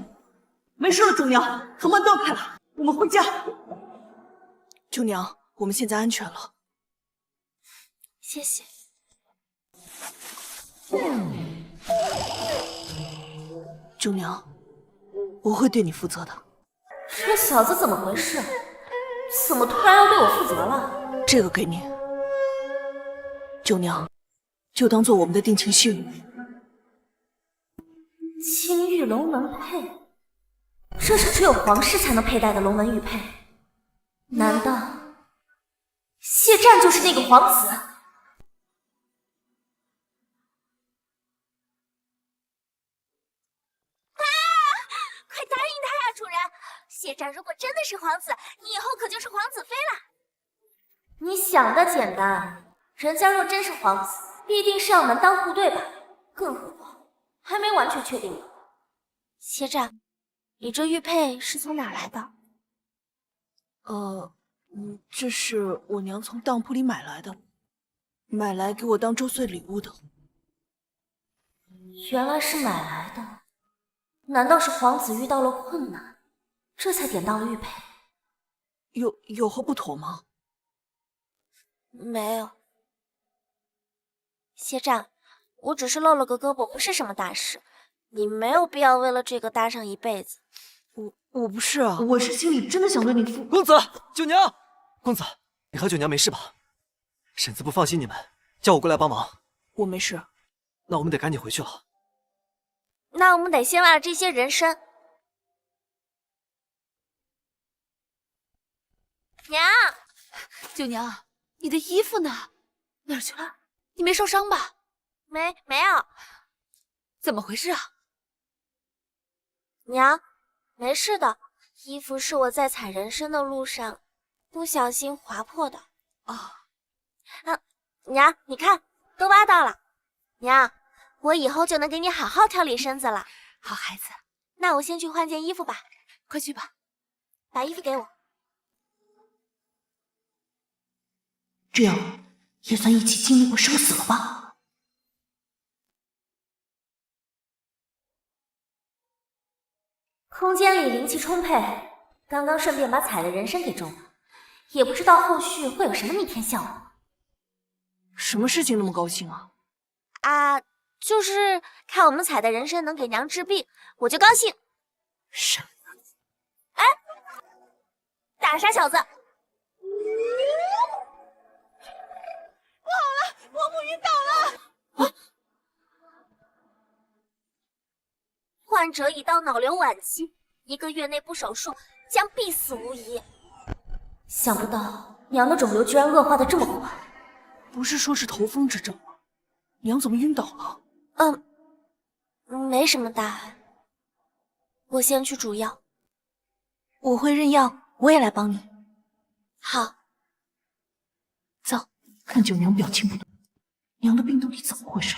C: 没事了，九娘，藤蔓断开了，我们回家。九娘，我们现在安全了。
B: 谢谢。
C: 九娘，我会对你负责的。
B: 这小子怎么回事？怎么突然要对我负责了？
C: 这个给你，九娘，就当做我们的定情信物。
B: 青玉龙纹佩，这是只有皇室才能佩戴的龙纹玉佩。难道谢战就是那个皇子？快答应他呀，主人！谢战如果真的是皇子，你以后可就是皇子妃了。你想的简单，人家若真是皇子，必定是要门当户对吧？更何况还没完全确定呢。谢战，你这玉佩是从哪来的？
C: 这是我娘从当铺里买来的，买来给我当周岁礼物的。
B: 原来是买来的，难道是皇子遇到了困难，这才典当了玉佩？
C: 有何不妥吗？
B: 没有。谢战，我只是露了个胳膊，不是什么大事，你没有必要为了这个搭上一辈子。
C: 我不是啊，我是心里真的想对你负。
D: 公子，九娘，公子，你和九娘没事吧？婶子不放心你们，叫我过来帮忙。
C: 我没事。
D: 那我们得赶紧回去了。
B: 那我们得先挖了这些人参。娘，
F: 九娘，你的衣服呢？哪儿去了？你没受伤吧？
H: 没有。
F: 怎么回事啊？
H: 娘，没事的，衣服是我在采人参的路上不小心划破的。
F: 哦，
H: 娘，你看，都挖到了。娘，我以后就能给你好好挑理身子了。
F: 好孩子，
H: 那我先去换件衣服吧。
F: 快去吧。
H: 把衣服给我。
B: 这样也算一起经历过生死了吧？空间里灵气充沛，刚刚顺便把采的人参给种了，也不知道后续会有什么逆天效果。
C: 什么事情那么高兴啊？
H: 就是看我们采的人参能给娘治病，我就高兴。
C: 什么？
H: 哎，大傻小子！不好了，嬷嬷晕倒了！患者已到脑瘤晚期，1个月内不手术将必死无疑。想不到娘的肿瘤居然恶化的这么快。
C: 不是说是头风之症吗？娘怎么晕倒了？
H: 没什么大碍，我先去煮药。
B: 我会认药，我也来帮你。
H: 好，
B: 走，看九娘表情不对，娘的病到底怎么回事？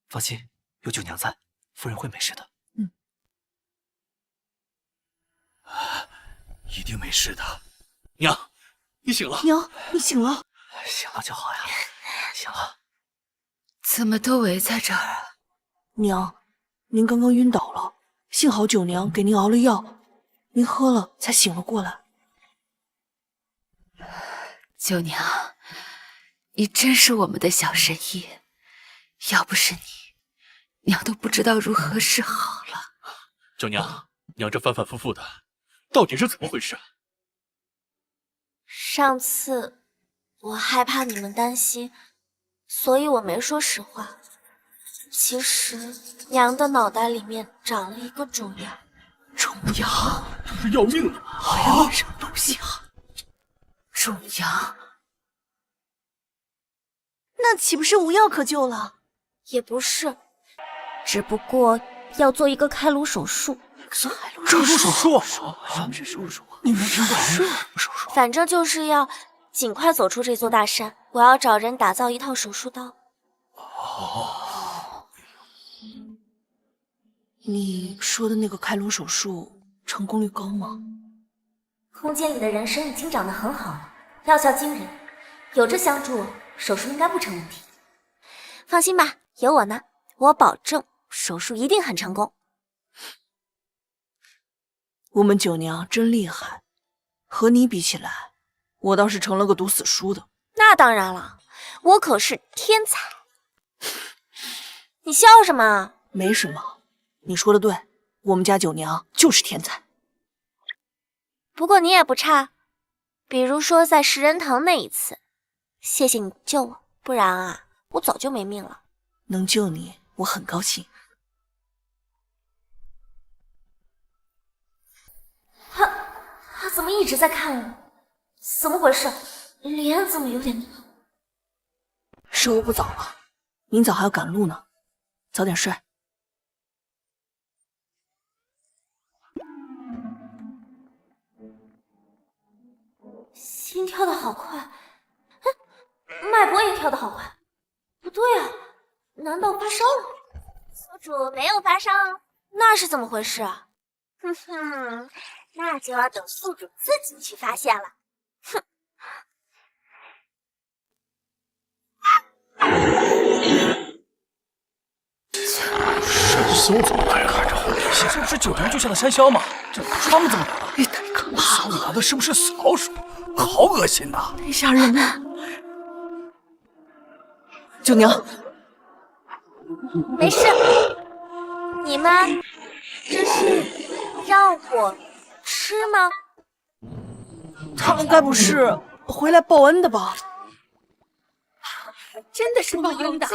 D: 放心，有九娘在，夫人会没事的。
A: 一定没事的。娘，你醒了。
C: 娘，你醒了。
D: 醒了就好呀，醒了。
F: 怎么都围在这儿啊？
C: 娘，您刚刚晕倒了，幸好九娘给您熬了药，您喝了才醒了过来。
F: 九娘，你真是我们的小神医，要不是你，娘都不知道如何是好了。
A: 九娘，娘这反反复复的，到底是怎么回事？
H: 上次我害怕你们担心，所以我没说实话。其实娘的脑袋里面长了一个肿瘤。
C: 肿瘤？
A: 这是要命了！
C: 啊！什么东西啊？
F: 肿瘤？
B: 那岂不是无药可救了？
H: 也不是，只不过要做一个开颅手术。
C: 开颅
E: 手术？
C: 什么是手术啊？
E: 你没听过手术？
H: 反正就是要尽快走出这座大山。我要找人打造一套手术刀。
C: 你说的那个开颅手术成功率高吗？
B: 空间里的人参已经长得很好了，药效惊人，有这相助，手术应该不成问题。
H: 放心吧，有我呢，我保证手术一定很成功。
C: 我们九娘真厉害，和你比起来，我倒是成了个读死书的。
H: 那当然了，我可是天才。你笑什么？
C: 没什么，你说的对，我们家九娘就是天才。
H: 不过你也不差，比如说在食人堂那一次，谢谢你救我，不然啊，我早就没命了。
C: 能救你，我很高兴。
B: 他怎么一直在看我？怎么回事？脸怎么有点烫？
C: 时候不早了，明早还要赶路呢，早点睡。
B: 心跳的好快，脉搏也跳得好快。不对啊，难道发烧了？
H: 宿主没有发烧，那是怎么回事啊？哼哼，那就要等宿主自己去发现了。哼！
A: 山魈怎么来了？
E: 这不是九娘救下的山魈吗？这他们怎么来了？
C: 也太可怕了！
E: 手里拿的是不是死老鼠？好恶心呐！
C: 太吓人了！九娘，
H: 没事，你们这是让我吃吗？
C: 他们该不是回来报恩的吧？
F: 真的是报恩的。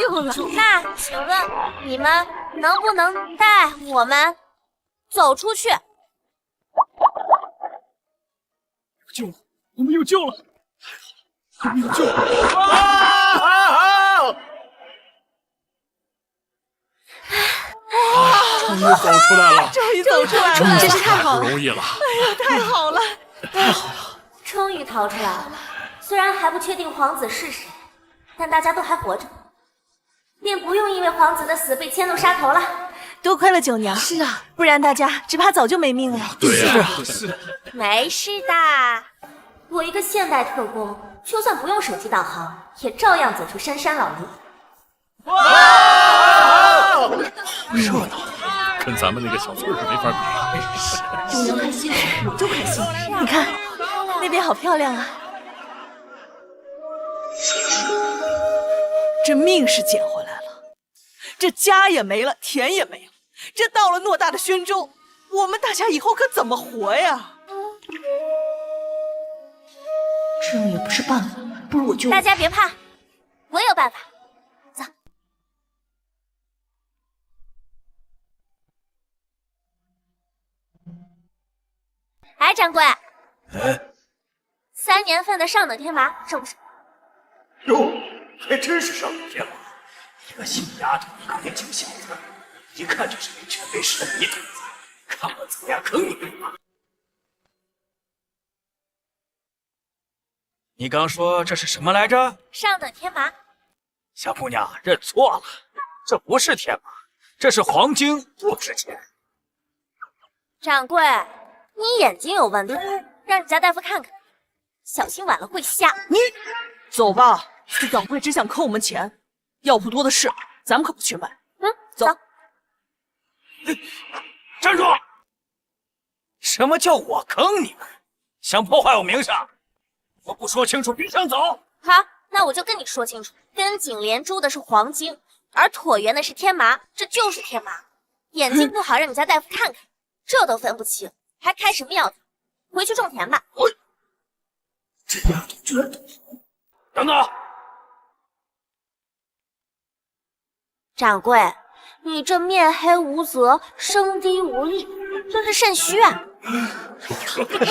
H: 那请问你们能不能带我们走出去？
A: 救了，我们有救了！我们有救了！终于走出来了，
C: 终于走出来了，
F: 真是太好了！
A: 不容易了。
C: 太好了！
B: 终于逃出来了。虽然还不确定皇子是谁，但大家都还活着，便不用因为皇子的死被迁怒杀头了。
C: 多亏了九娘，
F: 是啊，
C: 不然大家只怕早就没命了。
A: 对呀，
B: 没事的，我一个现代特工，就算不用手机导航，也照样走出深山老林。
A: 热闹，跟咱们那个小村是没法比。
C: 九娘开心，我就开心。你看，那边好漂亮啊！这命是捡回来了，这家也没了，田也没了，这到了偌大的宣州，我们大家以后可怎么活呀？
G: 这样也不是办法，不如我就……
B: 大家别怕，我有办法。走。哎，掌柜，3年份的上等天麻收不收？
E: 哟，还真是上等天麻，一个新丫头，一个年轻小子，一看就是没权没势的泥头子，看我怎么样坑你们！你刚说这是什么来着？
B: 上等天麻。
E: 小姑娘认错了，这不是天麻，这是黄金，不值钱。
B: 掌柜，你眼睛有问题，让你家大夫看看，小心晚了会瞎。
C: 你走吧，这掌柜只想坑我们钱，药铺多的是，咱们可不缺买。走。
E: 站住！什么叫我坑你们？想破坏我名声？我不说清楚，别想走。
B: 好，那我就跟你说清楚，根颈连珠的是黄金，而椭圆的是天麻，这就是天麻。眼睛不好，让你家大夫看看，这都分不清，还开什么药头？回去种田吧。
E: 这丫头居然懂行！等等，
B: 掌柜，你这面黑无泽，声低无力，这是肾虚啊！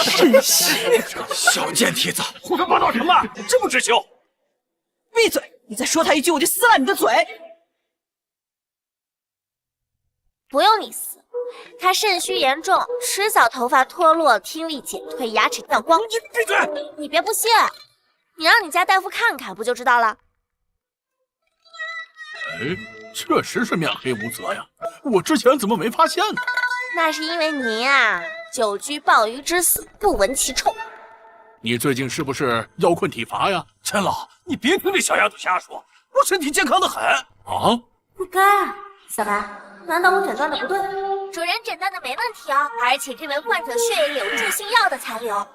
C: 肾虚，
E: 小贱蹄子，胡说八道什么？这么知羞！
C: 闭嘴！你再说他一句，我就撕烂你的嘴！
B: 不用你撕，他肾虚严重，迟早头发脱落，听力减退，牙齿掉光。
E: 你闭嘴！
B: 你别不信，你让你家大夫看看，不就知道了？
A: 哎，确实是面黑无泽呀，我之前怎么没发现呢？
B: 那是因为您啊，久居鲍鱼之肆，不闻其臭。
A: 你最近是不是腰困体乏呀？
E: 陈老，你别听这小丫头瞎说，我身体健康的很。
A: 啊？
B: 不该，小白，难道我诊断的不对？主人诊断的没问题哦，而且这位患者血液里有助性药的残留。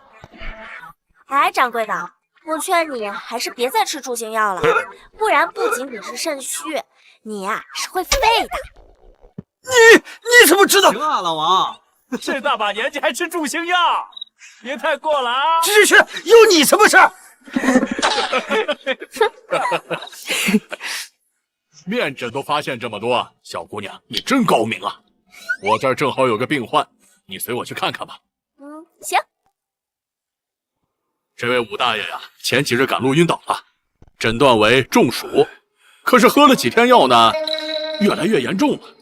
B: 哎，掌柜的，我劝你还是别再吃助性药了，不然不仅仅是肾虚，你呀是会废的。
E: 你怎么知道？
I: 行啊，老王，
E: 这大把年纪还吃助兴药，别太过了啊！
I: 去，有你什么事儿？
A: 面诊都发现这么多，小姑娘你真高明啊！我这儿正好有个病患，你随我去看看吧。
B: 行。
A: 这位武大爷呀，前几日赶路晕倒了，诊断为中暑，可是喝了几天药呢，越来越严重了。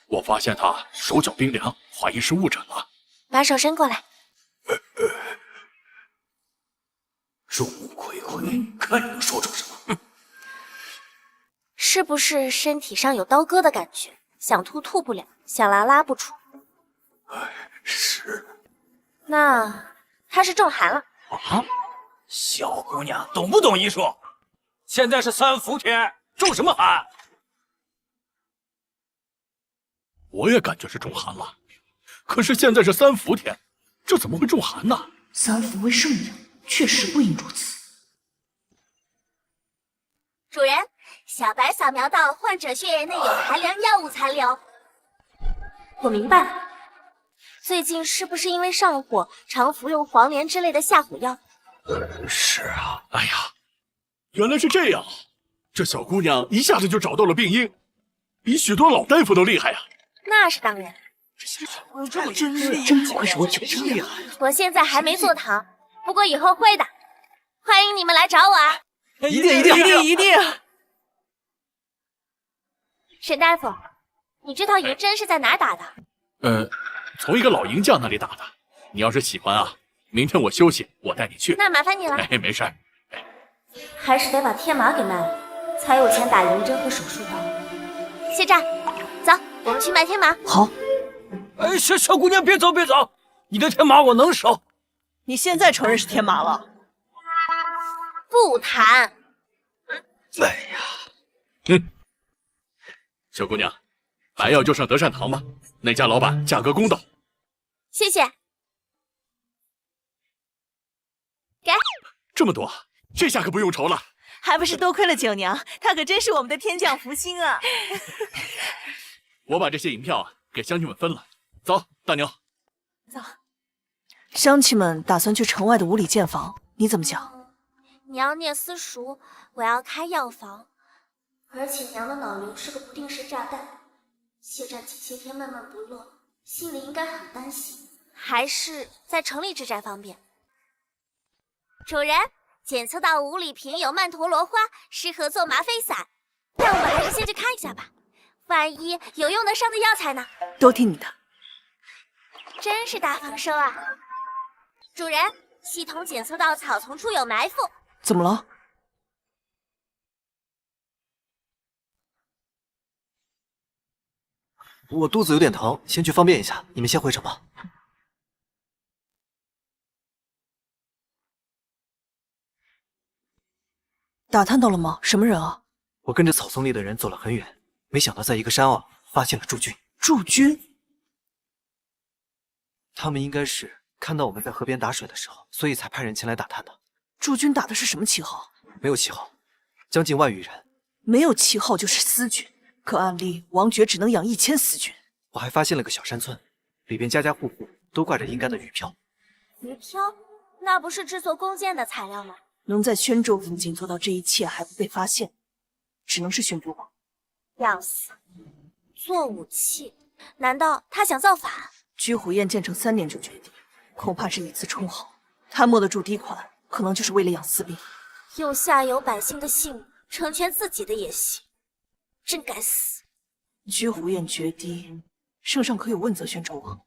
A: 我发现他手脚冰凉，怀疑是误诊了。
B: 把手伸过来。
E: 众目睽睽，看你能说出什么？
B: 是不是身体上有刀割的感觉？想吐吐不了，想拉拉不出。
E: 是。
B: 那他是中寒了。
E: 啊，小姑娘懂不懂医术？现在是3伏天，中什么寒？
A: 我也感觉是中寒了，可是现在是3伏天，这怎么会中寒呢
G: 3伏为圣人，确实不应如此。
B: 主人，小白扫描到患者血液内有寒凉药物残留。我明白了，最近是不是因为上火，常服用黄连之类的下火药？
E: 是啊。
A: 哎呀，原来是这样，这小姑娘一下子就找到了病因，比许多老大夫都厉害呀。
B: 那是当然。
C: 这么真厉害，
G: 真不愧是我九真厉害。
B: 我现在还没做糖，不过以后会的。欢迎你们来找我啊！
C: 一定！沈大夫，
B: 你这套银针是在哪儿打的？
A: 从一个老银匠那里打的。你要是喜欢啊，明天我休息，我带你去。
B: 那麻烦你了。
A: 哎，没事儿。
B: 还是得把天马给卖了，才有钱打银针和手术刀。谢战，走，我们去卖天马。
C: 好。
I: 哎，小姑娘别走别走，你的天马我能收。
C: 你现在承认是天马了？
B: 不谈。
I: 哎呀，
A: 小姑娘，白药就剩德善堂吧，那家老板价格公道。
B: 谢谢。给。
A: 这么多，这下可不用愁了。
C: 还不是多亏了九娘，她可真是我们的天降福星啊！
A: 我把这些银票啊给乡亲们分了。走，大牛。
C: 走。乡亲们打算去城外的五里建房，你怎么想？
B: 娘念私塾，我要开药房，而且娘的脑瘤是个不定时炸弹。谢战前些天闷闷不乐，心里应该很担心，还是在城里治寨方便。主人，检测到5里瓶有曼陀罗花，适合做吗啡散。但我们还是先去看一下吧，万一有用得上的药材呢？
C: 都听你的。
B: 真是大丰收啊！主人，系统检测到草丛处有埋伏。
C: 怎么了？
D: 我肚子有点疼，先去方便一下，你们先回城吧。
C: 打探到了吗？什么人啊？
D: 我跟着草丛里的人走了很远，没想到在一个山坳发现了驻军。
C: 驻军？
D: 他们应该是看到我们在河边打水的时候，所以才派人前来打探的。
C: 驻军打的是什么旗号？
D: 没有旗号，将近万余人。没
C: 有旗号就是私军，可按例王爵只能养1000私军。
D: 我还发现了个小山村，里边家家户户都挂着银杆的鱼漂。
B: 鱼漂？那不是制作弓箭的材料吗？
C: 能在宣州附近做到这一切还不被发现，只能是宣州王。
B: 要死！做武器？难道他想造反？
C: 居虎宴建成3年就决定，恐怕是以次充好。他摸得住低款，可能就是为了养私兵，
B: 用下游百姓的性命成全自己的野心，真该死！
C: 居虎宴决堤，圣上可有问责宣州王？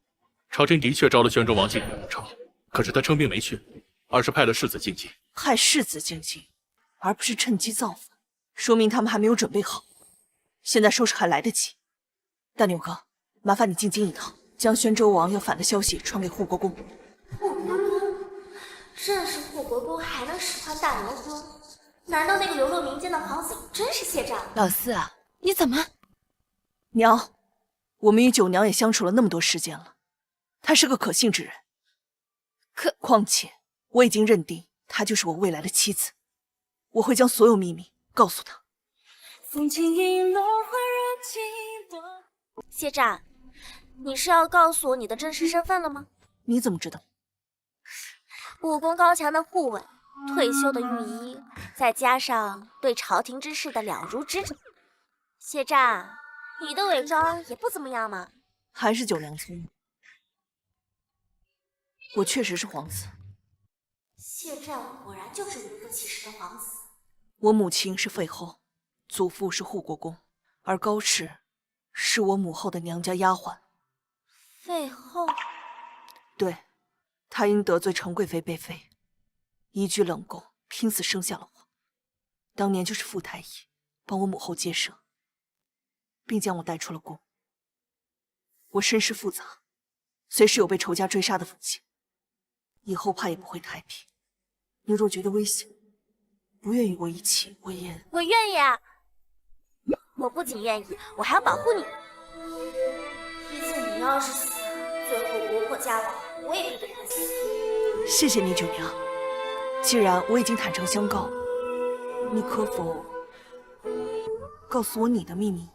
A: 朝廷的确招了宣州王进入王朝，可是他称病没去，而是派了世子进京。
C: 派世子进京，而不是趁机造反，说明他们还没有准备好。现在收拾还来得及。大牛哥，麻烦你进京一趟，将宣州王要反的消息传给护国公。
B: 护国公？认识护国公还能使唤大牛哥？难道那个流落民间的皇子真是谢战？
F: 老四啊，你怎么？
C: 娘，我们与九娘也相处了那么多时间了，她是个可信之人。况且我已经认定她就是我未来的妻子，我会将所有秘密告诉她。
B: 谢战，你是要告诉我你的真实身份了吗？
C: 你怎么知道？
B: 武功高强的护卫，退休的御医，再加上对朝廷之事的了如指掌。谢战，你的伪装也不怎么样嘛。
C: 还是九娘聪明。我确实是皇子。
B: 谢战果然就是名副其实的皇子。
C: 我母亲是废后，祖父是护国公，而高氏是我母后的娘家丫鬟。
B: 废后？
C: 对，她因得罪程贵妃被废，移居冷宫，拼死生下了我。当年就是傅太医帮我母后接生，并将我带出了宫。我身世复杂，随时有被仇家追杀的风险，以后怕也不会太平。你若觉得危险，不愿与我一起，我也……
B: 我愿意啊！我不仅愿意，我还要保护你。毕竟你要是死，最后国破家亡，我也必跟他死。
C: 谢谢你，九娘。既然我已经坦诚相告，你可否告诉我你的秘密？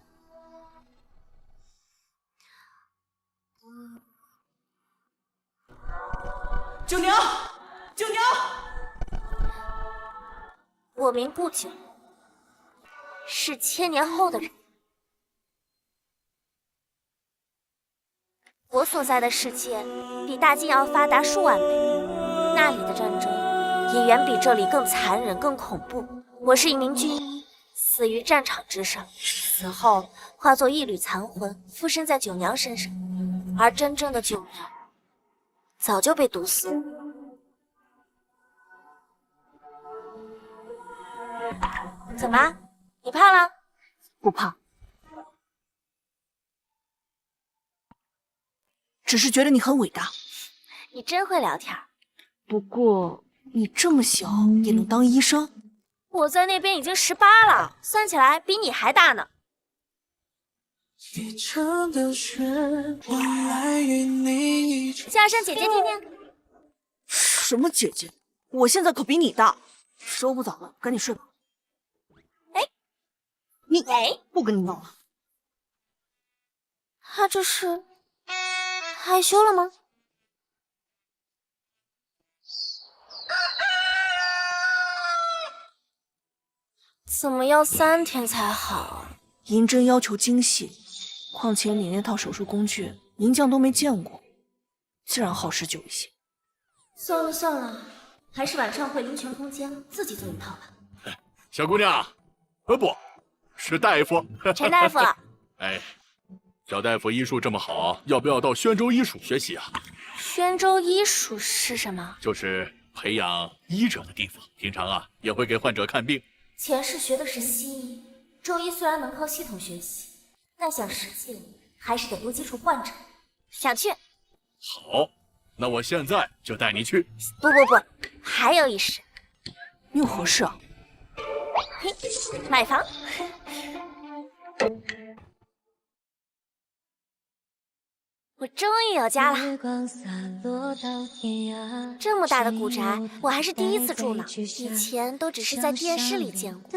C: 九娘，九娘！
B: 我名不久，是1000年后的人。我所在的世界比大晋要发达数万倍，那里的战争也远比这里更残忍、更恐怖。我是一名军医，死于战场之上，死后化作一缕残魂，附身在九娘身上，而真正的九娘早就被毒死。怎么？你怕了？
C: 不怕，只是觉得你很伟大。
B: 你真会聊天。
C: 不过你这么小也能当医生？
B: 我在那边已经18了，算起来比你还大呢。嘉山姐姐听听。
C: 什么姐姐？我现在可比你大。时候不早了，赶紧睡吧。
B: 哎，
C: 你不跟你闹了。
B: 他这是害羞了吗？怎么要3天才好啊？
C: 银针要求精细，况且你那套手术工具，银匠都没见过，自然耗时久一些。
B: 算了算了，还是晚上回灵泉空间自己做一套吧。
A: 小姑娘，不，是大夫。
B: 陈大夫。
A: 哎，小大夫医术这么好，要不要到宣州医署学习啊？
B: 宣州医署是什么？
A: 就是培养医者的地方。平常啊，也会给患者看病。
B: 前世学的是西医，中医虽然能靠系统学习，但想实践还是得多接触患者。想去？
A: 好，那我现在就带你去。
B: 不，还有一事。
C: 你有何事啊？
B: 嘿，买房。我终于有家了，这么大的古宅，我还是第一次住呢。以前都只是在电视里见过，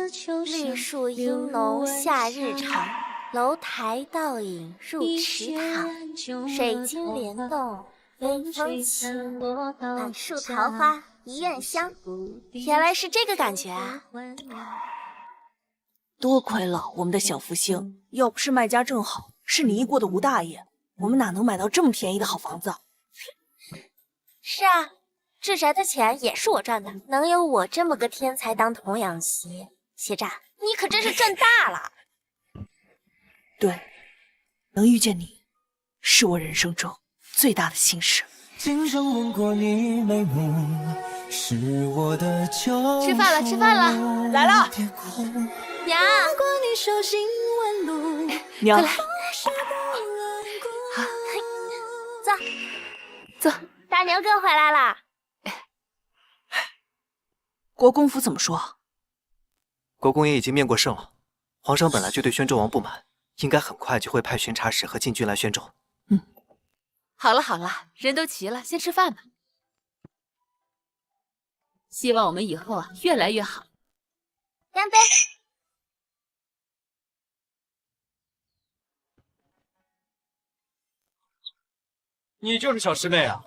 B: 绿树阴浓夏日长，楼台倒影入池塘，水晶帘动微风轻，满树桃花一院香。原来是这个感觉啊！
C: 多亏了我们的小福星，要不是卖家正好是你医过的吴大爷，我们哪能买到这么便宜的好房子？
B: 是啊，治宅的钱也是我赚的，能有我这么个天才当童养媳，谢战，你可真是赚大了。
C: 对，能遇见你，是我人生中最大的幸事。
J: 今生吻过你眉目，是我的救
F: 吃饭了，吃饭了，
C: 来了。
B: 娘，
C: 娘，
B: 走，大牛哥回来啦。
C: 国公府怎么说？
D: 国公爷已经面过圣了，皇上本来就对宣州王不满，应该很快就会派巡查使和禁军来宣州。
F: 好了好了，人都齐了，先吃饭吧。希望我们以后啊越来越好。
B: 干杯！
E: 你就是小师妹啊？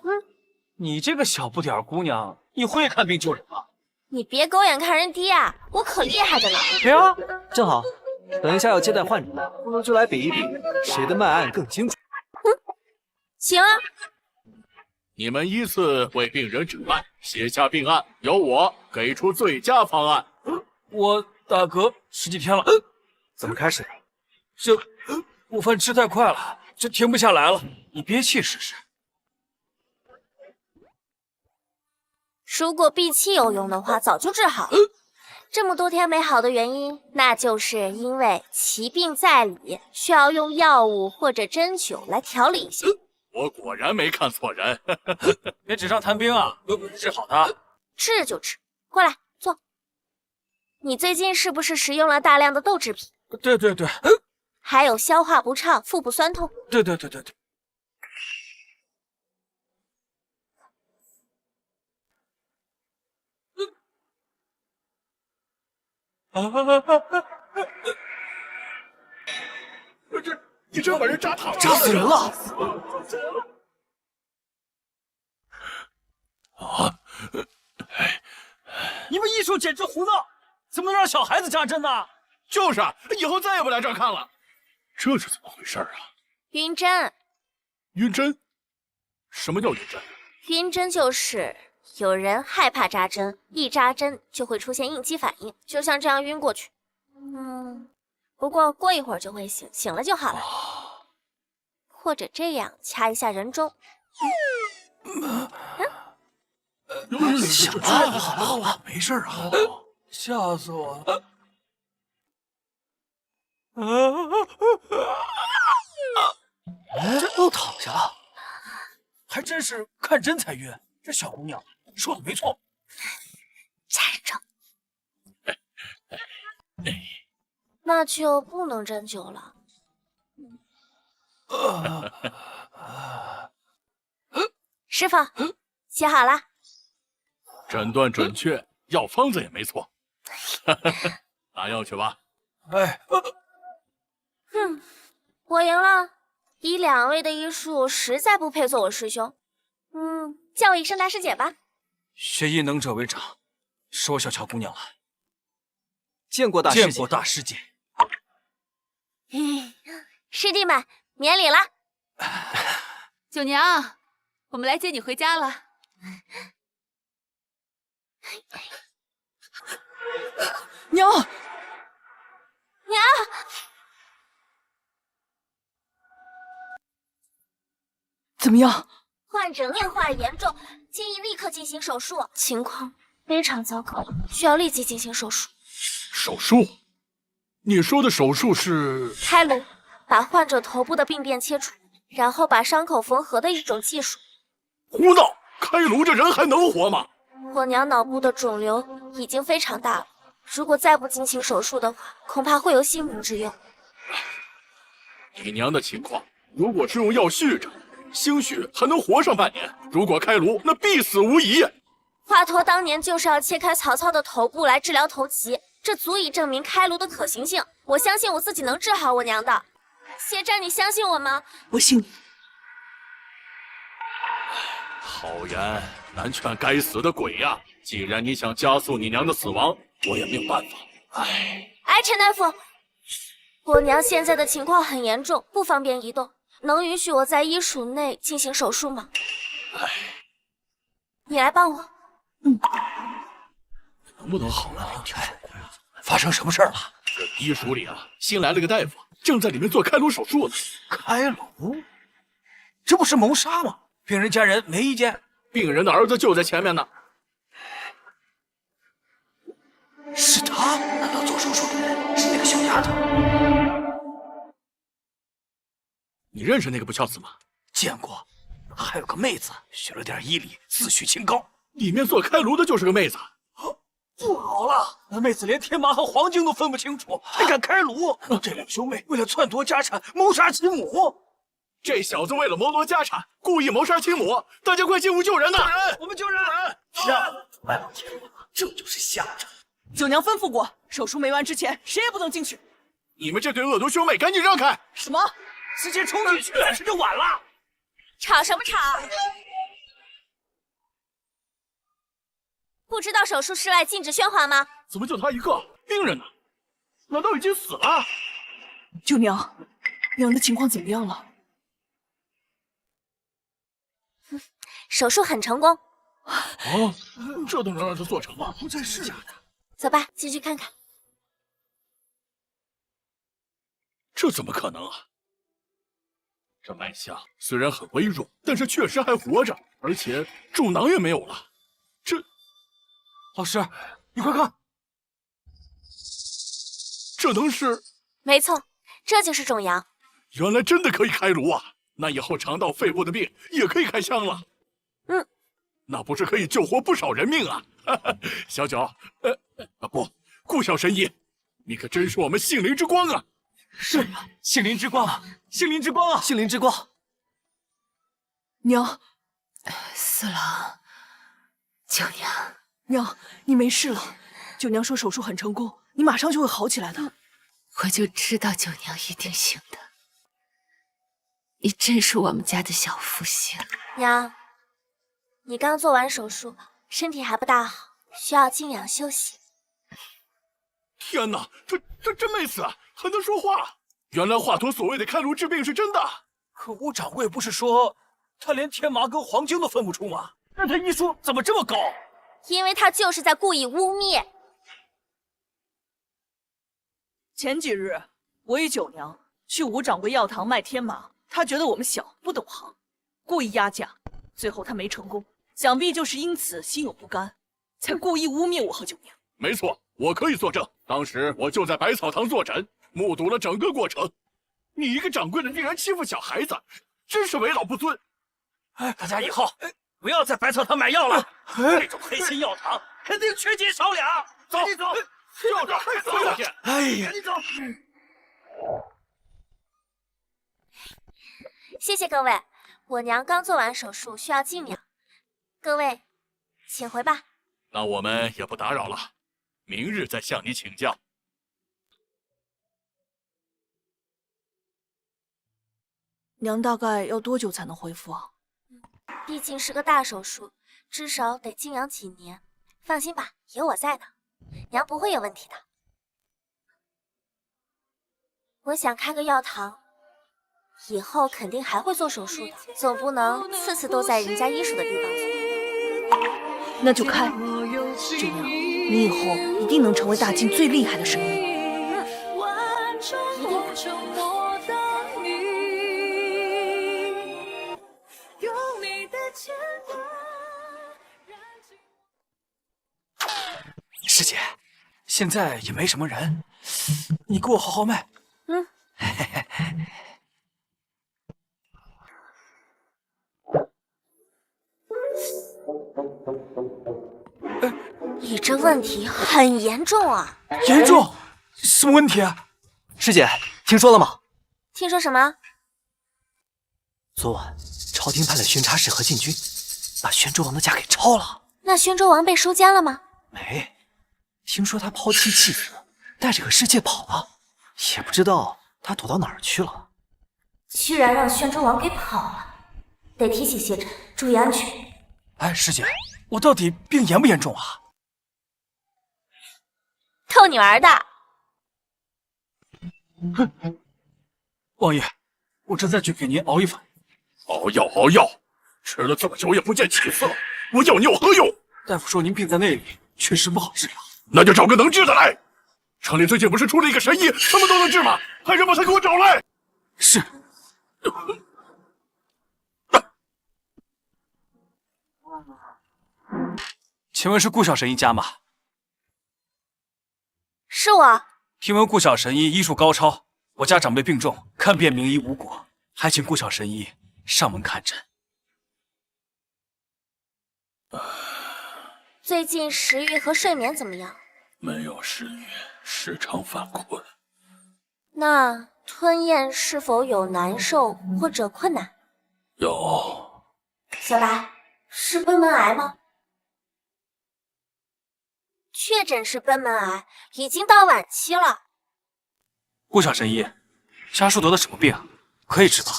E: 你这个小不点儿姑娘，你会看病救人吗？
B: 你别狗眼看人低啊，我可厉害着呢。
E: 哎呀，
D: 正好，等一下要接待患者，不如就来比一比，谁的脉案更清楚。
B: 行啊。
A: 你们依次为病人诊脉，写下病案，由我给出最佳方案。
E: 我打嗝10几天了。
D: 怎么开始？
E: 这午饭吃太快了，这停不下来了。你憋气试试。
B: 如果闭气有用的话，早就治好了。这么多天没好的原因，那就是因为其病在里，需要用药物或者针灸来调理一下。
A: 我果然没看错人。
E: 别纸上谈兵啊，又不是治好他。
B: 治就治，过来坐。你最近是不是食用了大量的豆制品？
E: 对，
B: 还有消化不畅、腹部酸痛。
E: 对。
A: 你这把人扎躺了，
D: 扎死人了！
E: 啊！你们医术简直胡闹，怎么能让小孩子扎针呢？
A: 就是啊，以后再也不来这儿看了。这是怎么回事啊？
B: 晕针。
A: 晕针？什么叫晕针？
B: 晕针就是有人害怕扎针，一扎针就会出现应激反应，就像这样晕过去。不过过一会儿就会醒，醒了就好了。或者这样掐一下人中。
E: 醒了，好了，没事啊，吓死我了。这又躺下了，还真是看针才晕。这小姑娘说的没错。
B: 站着。那就不能针灸了。师傅，写好了。
A: 诊断准确，药方子也没错。拿药去吧。
E: 哎，
B: 我赢了。以两位的医术，实在不配做我师兄。叫我一声大师姐吧。
E: 学艺能者为长，说小乔姑娘了。
D: 见过大师姐。
E: 见过大师姐。
B: 师弟们，免礼了。
F: 九娘，我们来接你回家了。
C: 娘，
B: 娘，
C: 怎么样？
B: 患者内化严重，建议立刻进行手术，情况非常糟糕，需要立即进行手术。
A: 手术？你说的手术是
B: 开颅，把患者头部的病变切除，然后把伤口缝合的一种技术。
A: 胡闹！开颅这人还能活吗？
B: 我娘脑部的肿瘤已经非常大了，如果再不进行手术的话，恐怕会有性命之忧。
A: 你娘的情况，如果是用药续着，兴许还能活上半年；如果开颅，那必死无疑。
B: 华佗当年就是要切开曹操的头部来治疗头疾，这足以证明开颅的可行性。我相信我自己能治好我娘的。谢战，你相信我吗？
C: 我信你。
A: 好言难劝该死的鬼呀！既然你想加速你娘的死亡，我也没有办法。
B: 陈大夫，我娘现在的情况很严重，不方便移动，能允许我在医署内进行手术吗？你来帮我。
A: 能不能好了？
E: 发生什么事儿了？
A: 这医署里啊，新来了个大夫，正在里面做开颅手术呢。
E: 开颅？这不是谋杀吗？病人家人没意见？
A: 病人的儿子就在前面呢。
E: 是他？难道做手术的人是那个小丫头？
A: 你认识那个不孝子吗？
E: 见过，还有个妹子，学了点医理，自诩清高。
A: 里面做开颅的就是个妹子。
E: 不好了，那妹子连天麻和黄金都分不清楚，还敢开颅！这两兄妹为了篡夺家产，谋杀其母。
A: 这小子为了谋夺家产，故意谋杀亲母，大家快进屋救人呐！
E: 我们救人！下，外老天妈，这就是下场。
C: 九娘吩咐过，手术没完之前，谁也不能进去。
A: 你们这对恶毒兄妹，赶紧让开！
C: 什么？
E: 直接冲进去，这就晚了。
B: 吵什么吵？不知道手术室外禁止喧哗吗？
A: 怎么就他一个？病人呢？难道已经死了？
C: 九娘，娘的情况怎么样了？
B: 手术很成功。
A: 哦，这都能让他做成吗？
E: 这是假的。
B: 走吧，进去看看。
A: 这怎么可能啊？这脉象虽然很微弱，但是确实还活着，而且重囊也没有了。这，
E: 老师，你快看，
A: 这能是？
B: 没错，这就是种羊。
A: 原来真的可以开颅啊！那以后肠道、肺部的病也可以开枪了。那不是可以救活不少人命啊！小九，不，顾小神医，你可真是我们杏林之光啊！
E: 是呀，杏林之光，杏林之光啊，
D: 杏林之光。
C: 娘，
F: 四郎，九娘，
C: 娘，你没事了。九娘说手术很成功，你马上就会好起来的。
F: 我就知道九娘一定行的。你真是我们家的小福星。
B: 娘，你刚做完手术，身体还不大好，需要静养休息。
A: 天哪，这真没死，还能说话！原来华佗所谓的开颅治病是真的。
E: 可吴掌柜不是说他连天麻跟黄金都分不出吗？那他医术怎么这么高？
B: 因为他就是在故意污蔑。
C: 前几日，我与九娘去吴掌柜药堂卖天麻，他觉得我们小不懂行，故意压价，最后他没成功，想必就是因此心有不甘，才故意污蔑我和九娘。
A: 没错，我可以作证，当时我就在百草堂坐诊，目睹了整个过程。你一个掌柜的竟然欺负小孩子，真是为老不尊！
I: 哎，大家以后不要在百草堂买药了，这种黑心药堂肯定缺斤少两。
A: 走，
I: 你走，
A: 就这黑死我去！
I: 哎呀，你走。
H: 谢谢各位，我娘刚做完手术，需要静养。各位，请回吧。
A: 那我们也不打扰了，明日再向你请教。
C: 娘大概要多久才能恢复啊？
H: 毕竟是个大手术，至少得静养几年。放心吧，有我在的，娘不会有问题的。我想开个药堂，以后肯定还会做手术的，总不能次次都在人家医术的地方做。
C: 那就开。九娘，你以后一定能成为大晋最厉害的神医。
H: 一定的。
E: 师姐，现在也没什么人，你给我好好卖。
H: 嗯。你这问题很严重啊！
E: 严重？什么问题啊？
D: 师姐，听说了吗？
H: 听说什么？
D: 昨晚朝廷派了巡查使和禁军，把宣州王的家给抄了。
H: 那宣州王被收监了吗？
D: 没，听说他抛妻弃子，带着个侍妾跑了，也不知道他躲到哪儿去了。
B: 居然让宣州王给跑了，得提醒谢琛注意安全。
E: 哎，师姐，我到底病严不严重啊？
H: 逗你玩的。
E: 哼，王爷，我这再去给您熬一碗。
A: 熬药，熬药，吃了这么久也不见起色，我药你有何用？
E: 大夫说您病在内里，确实不好治疗。
A: 那就找个能治的来。城里最近不是出了一个神医，什么都能治吗？派人把他给我找来。
E: 是。请问是顾小神医家吗？
H: 是我。
E: 听闻顾小神医医术高超，我家长辈病重，看遍名医无果，还请顾小神医上门看诊。
H: 最近食欲和睡眠怎么样？
A: 没有食欲，时常犯困。
H: 那吞咽是否有难受或者困难？
A: 有。
B: 小白，是贲门癌吗？
H: 确诊是贲门癌，已经到晚期了。
E: 顾小神医，家叔得的什么病？可以治吗？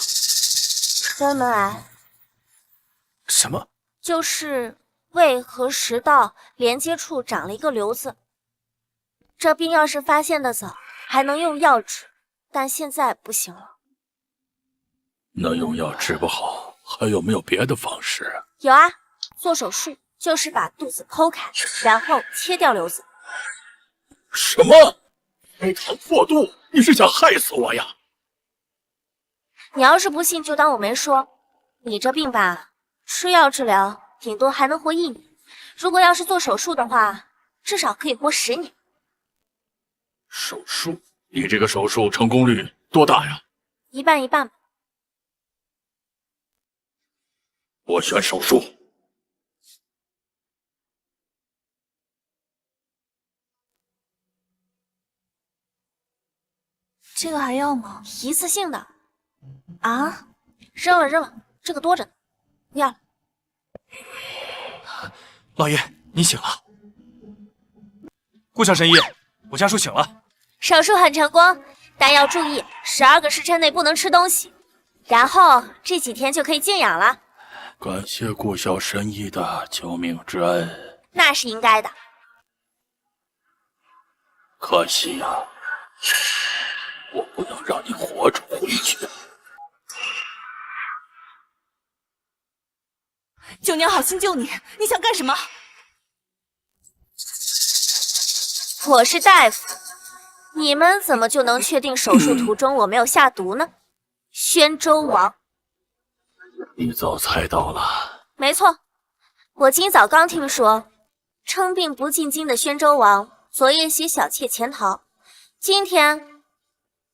H: 贲门癌。
E: 什么？
H: 就是胃和食道连接处长了一个瘤子。这病要是发现的早，还能用药治，但现在不行了。
A: 那用药治不好，还有没有别的方式？
H: 有啊，做手术，就是把肚子剖开，然后切掉瘤子。
A: 什么？开肠破肚？你是想害死我呀？
H: 你要是不信，就当我没说。你这病吧，吃药治疗顶多还能活1年，如果要是做手术的话，至少可以活10年。
A: 手术？你这个手术成功率多大呀？
H: 一半一半吧。
A: 我选手术。
G: 这个还要吗？
H: 一次性的。啊？扔了扔了，这个多着呢，不要了。
E: 老爷，你醒了。顾小神医，我家叔醒了。
H: 手术很成功，但要注意，12个时辰内不能吃东西，然后这几天就可以静养了。
A: 感谢顾小神医的救命之恩。
H: 那是应该的。
A: 可惜啊，我不能让你活着回去。
C: 九娘好心救你，你想干什么？
H: 我是大夫，你们怎么就能确定手术途中我没有下毒呢？宣州王，
A: 你早猜到了。
H: 没错，我今早刚听说，称病不进京的宣州王昨夜携小妾潜逃，今天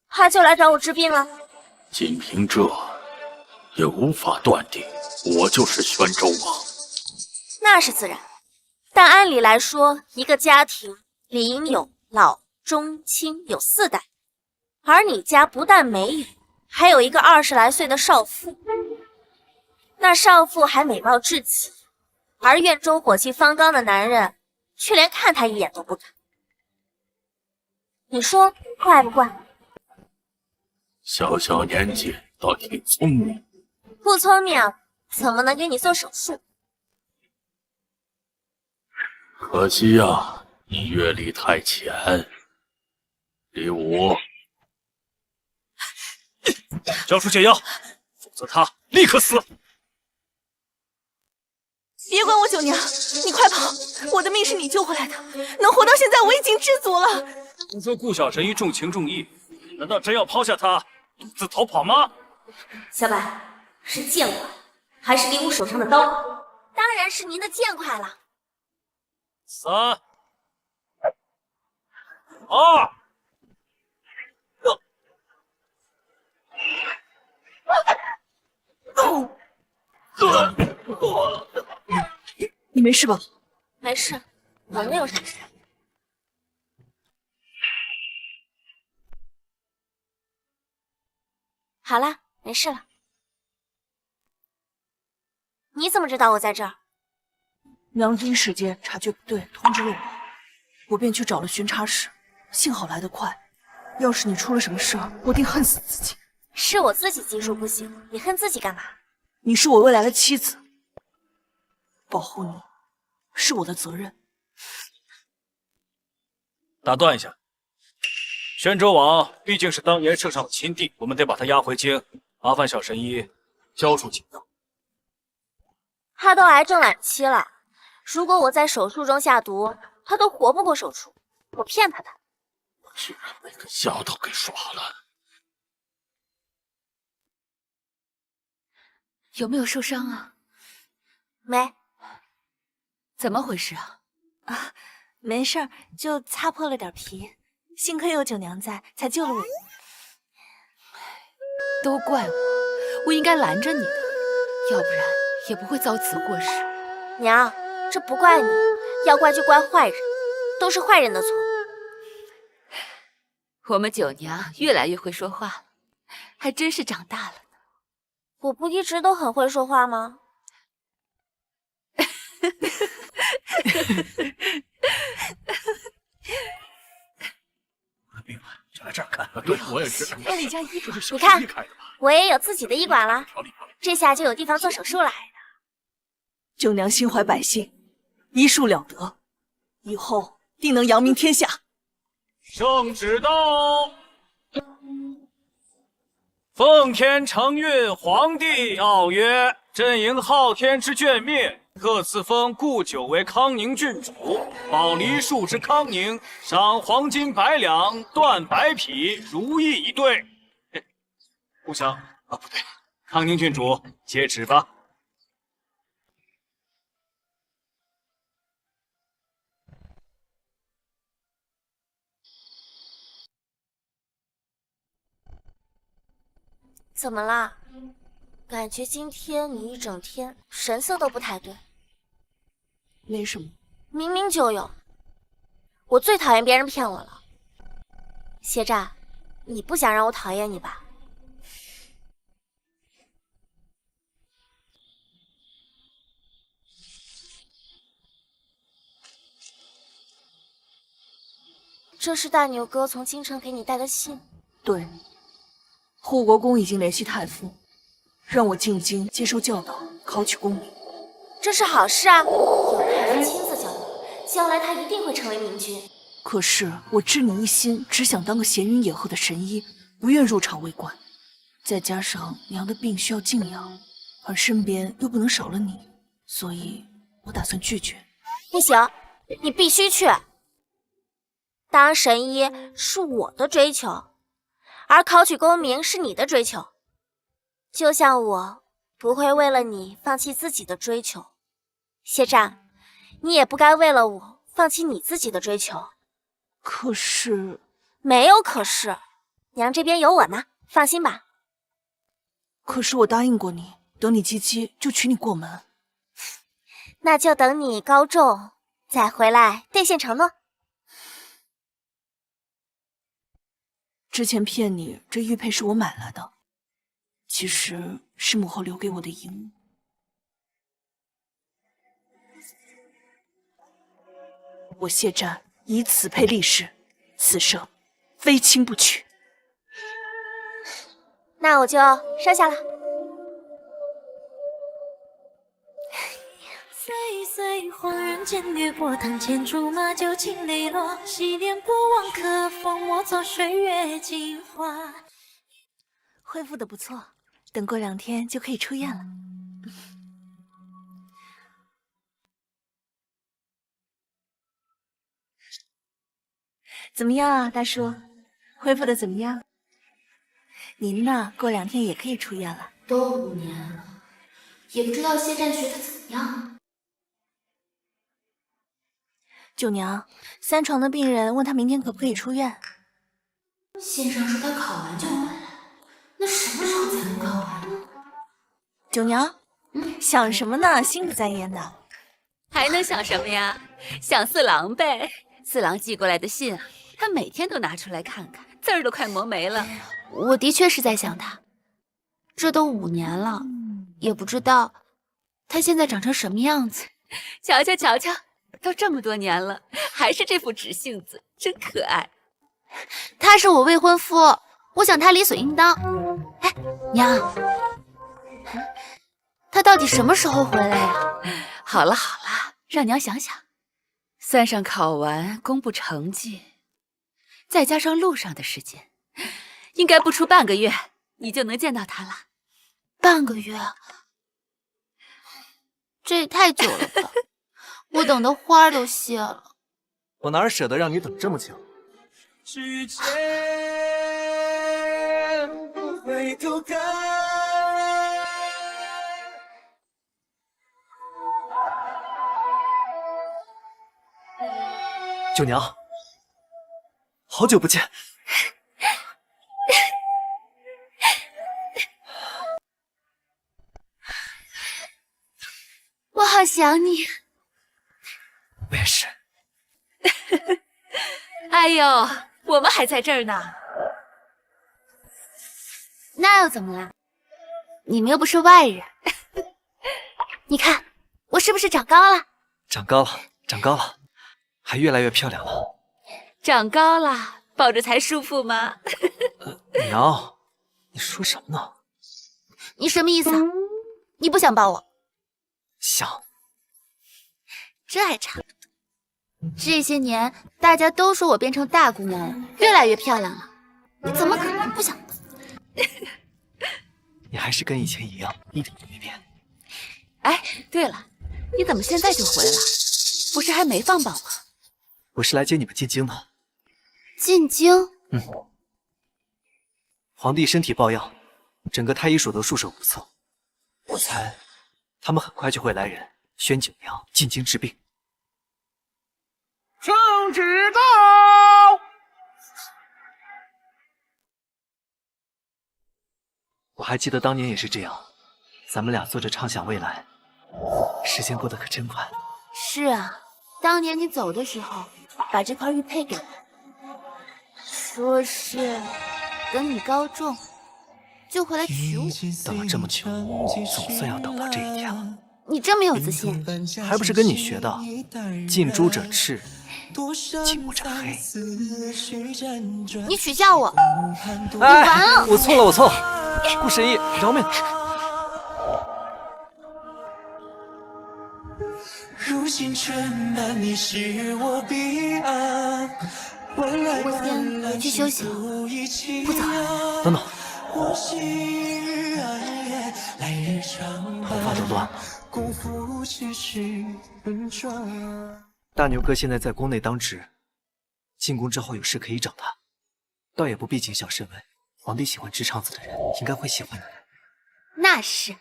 H: 他就来找我治病了。
A: 仅凭这，也无法断定我就是宣州王。
H: 那是自然，但按理来说，一个家庭理应有老中青有4代，而你家不但没有，还有一个20来岁的少妇。那少妇还美貌至极，而院中火气方刚的男人却连看她一眼都不敢。你说怪不怪？
A: 小小年纪倒挺聪明。
H: 不聪明怎么能给你做手术？
A: 可惜呀，你阅历太浅。李武，
I: 交出解药，否则他立刻死。
C: 别管我九娘，你快跑！我的命是你救回来的，能活到现在我已经知足了。
I: 听说顾小神医重情重义，难道真要抛下他独自逃跑吗？
H: 小柏，是剑快还是李武手上的刀？当然是您的剑快了。
I: 3、2。
C: 你没事吧？
H: 没事，我能有啥事？好了，没事了。你怎么知道我在这儿？
C: 娘第一时间察觉不对，通知了我，我便去找了巡查使。幸好来得快，要是你出了什么事儿，我定恨死自己。
H: 是我自己技术不行，你恨自己干嘛？
C: 你是我未来的妻子，保护你是我的责任。
I: 打断一下，宣州王毕竟是当年圣上的亲弟，我们得把他押回京。麻烦小神医交出解药。
H: 他都癌症晚期了，如果我在手术中下毒，他都活不过手术。我骗他的。
A: 我居然被个丫头给耍了。
F: 有没有受伤啊？
H: 没。
F: 怎么回事啊？
G: 啊，没事儿，就擦破了点皮，幸亏有九娘在，才救了我。
F: 都怪我，我应该拦着你的，要不然也不会遭此祸事。
H: 娘，这不怪你，要怪就怪坏人，都是坏人的错。
F: 我们九娘越来越会说话了，还真是长大了呢。
H: 我不一直都很会说话吗？
I: 病了，就来这儿看。
A: 对，我也是。
C: 那李佳医
A: 这是小
H: 你看
A: 神医开的吧？
H: 我也有自己的医馆了，
A: 调理调理。
H: 这下就有地方做手术了。
C: 九娘心怀百姓，医术了得，以后定能扬名天下。
I: 圣旨到，奉天承运皇帝诏曰：朕迎昊天之眷命，特赐封顾九为康宁郡主，保梨树之康宁，赏黄金100两，缎白匹，如意一对。顾小啊，不对，康宁郡主接旨吧。
H: 怎么啦？感觉今天你一整天神色都不太对。
C: 没什么，
H: 明明就有。我最讨厌别人骗我了。谢湛，你不想让我讨厌你吧？这是大牛哥从京城给你带的信。
C: 对，护国公已经联系太傅，让我进京接受教导，考取功名。
H: 这是好事啊！有太傅亲自教导，将来他一定会成为明君。
C: 可是我知你一心只想当个闲云野鹤的神医，不愿入朝为官。再加上娘的病需要静养，而身边又不能少了你，所以我打算拒绝。
H: 不行，你必须去。当神医是我的追求，而考取功名是你的追求。就像我不会为了你放弃自己的追求，谢战，你也不该为了我放弃你自己的追求。
C: 可是，
H: 没有可是，娘这边有我呢，放心吧。
C: 可是我答应过你，等你及笄就娶你过门。
H: 那就等你高中再回来兑现承诺。
C: 之前骗你，这玉佩是我买来的，其实是母后留给我的遗物。我谢战以此配立誓，此生非亲不娶。
H: 那我就收下了。
K: 岁岁恍然间掠过堂前竹马，旧情泪落，昔年不忘，可否莫作岁月镜花。
G: 恢复的不错，等过2天就可以出院了。怎么样啊，大叔？恢复的怎么样？您呢？过2天也可以出院了。
F: 都5年了，也不知道谢战学的怎么样。
G: 九娘，3床的病人问他明天可不可以出院。
F: 线上说他考完就回来，那什么时候才能考完？
G: 九娘，想什么呢？心不在焉的。
F: 还能想什么呀？想四郎呗。四郎寄过来的信啊，他每天都拿出来看看，字儿都快磨没了。我的确是在想他，这都5年了，也不知道他现在长成什么样子。瞧瞧瞧瞧，都这么多年了，还是这副直性子，真可爱。他是我未婚夫，我想他理所应当。哎，娘，他到底什么时候回来呀？好了好了，让娘想想，算上考完公布成绩，再加上路上的时间，应该不出半个月，你就能见到他了。半个月？这也太久了吧！我等的花都谢了。
D: 我哪舍得让你等这么久？
J: 之间不回头看。
D: 九娘，好久不见。
F: 我好想你。
D: 我也是。
F: 哎呦，我们还在这儿呢。那又怎么了？你们又不是外人。你看，我是不是长高了？
D: 长高了，长高了，还越来越漂亮了。
F: 长高了，抱着才舒服吗？
D: 娘，你说什么呢？
F: 你什么意思啊？你不想抱我？
D: 想。
F: 这还差不多。这些年大家都说我变成大姑娘了，越来越漂亮了，你怎么可能不想抱？
D: 你还是跟以前一样，一点都没变。
F: 哎，对了，你怎么现在就回来了？不是还没放榜吗？
D: 我是来接你们进京的。
F: 进京？
D: 皇帝身体抱恙，整个太医署都束手无策。我猜，他们很快就会来人宣九娘进京治病。
I: 圣旨到！
D: 我还记得当年也是这样，咱们俩坐着畅想未来，时间过得可真快。
F: 是啊，当年你走的时候，把这块玉佩给我，说是等你高中就回来娶我。
D: 等了这么久，总算要等到这一天了。
F: 你这么有自信，
D: 还不是跟你学的？近朱者赤，近墨者黑。
F: 你取笑我，
D: 哎，
F: 你完了！
D: 我错了，我错了。顾神医，饶命！
J: 如星辰满，你是我彼岸。
F: 我先回去休息了，不早了。
D: 等等，
J: 头
D: 发都乱了。大牛哥现在在宫内当值，进宫之后有事可以找他，倒也不必谨小慎微。皇帝喜欢直肠子的人，应该会喜欢你。
H: 那是，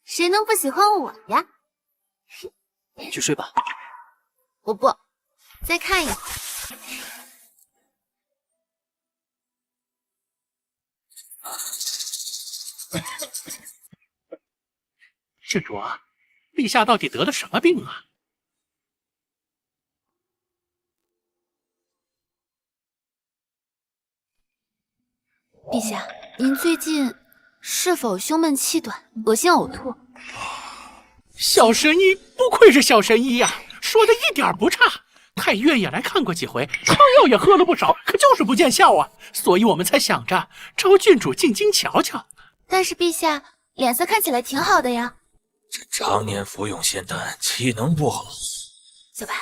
H: 谁能不喜欢我呀？
D: 去睡吧。
H: 我不，再看一会儿。
L: 郡主啊，陛下到底得了什么病啊？
F: 陛下，您最近是否胸闷气短、恶心呕吐？
L: 小神医不愧是小神医呀，说的一点不差。太岳也来看过几回，汤药也喝了不少，可就是不见效啊。所以我们才想着召郡主进京瞧瞧。
F: 但是陛下脸色看起来挺好的呀。
I: 这常年服用仙丹，岂能不好？
F: 小白，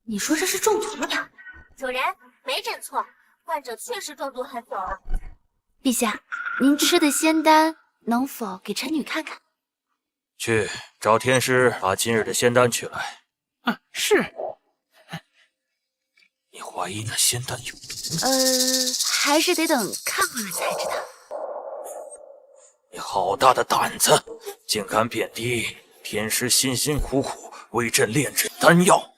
F: 你说这是中毒了吧？
H: 主人没诊错，患者确实中毒很久了。
F: 陛下，您吃的仙丹能否给臣女看看？
I: 去找天师把今日的仙丹取来。
L: 啊，是。
I: 你怀疑那仙丹有毒？
F: 还是得等看过了才知道。
I: 你好大的胆子，竟敢贬低天师辛辛苦苦为朕炼制丹药！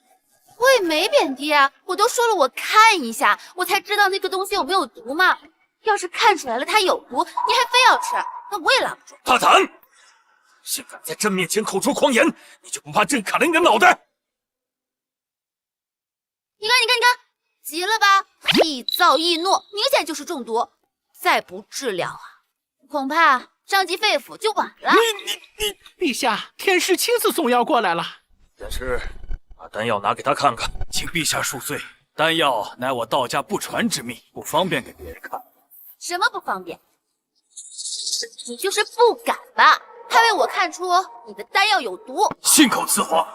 F: 我也没贬低啊，我都说了我看一下，我才知道那个东西有没有毒嘛。要是看出来了它有毒，你还非要吃，那我也拦不住。
I: 大胆！竟敢在朕面前口出狂言，你就不怕朕砍了你的脑袋？
F: 你看，急了吧？易躁易怒，明显就是中毒，再不治疗啊，恐怕伤及肺腑就晚了。
L: 陛下，天师亲自送药过来了。
I: 天师，把丹药拿给他看看。
E: 请陛下恕罪，丹药乃我道家不传之秘，不方便给别人看。
F: 什么不方便？你就是不敢吧？还为我看出你的丹药有毒？
E: 信口雌黄！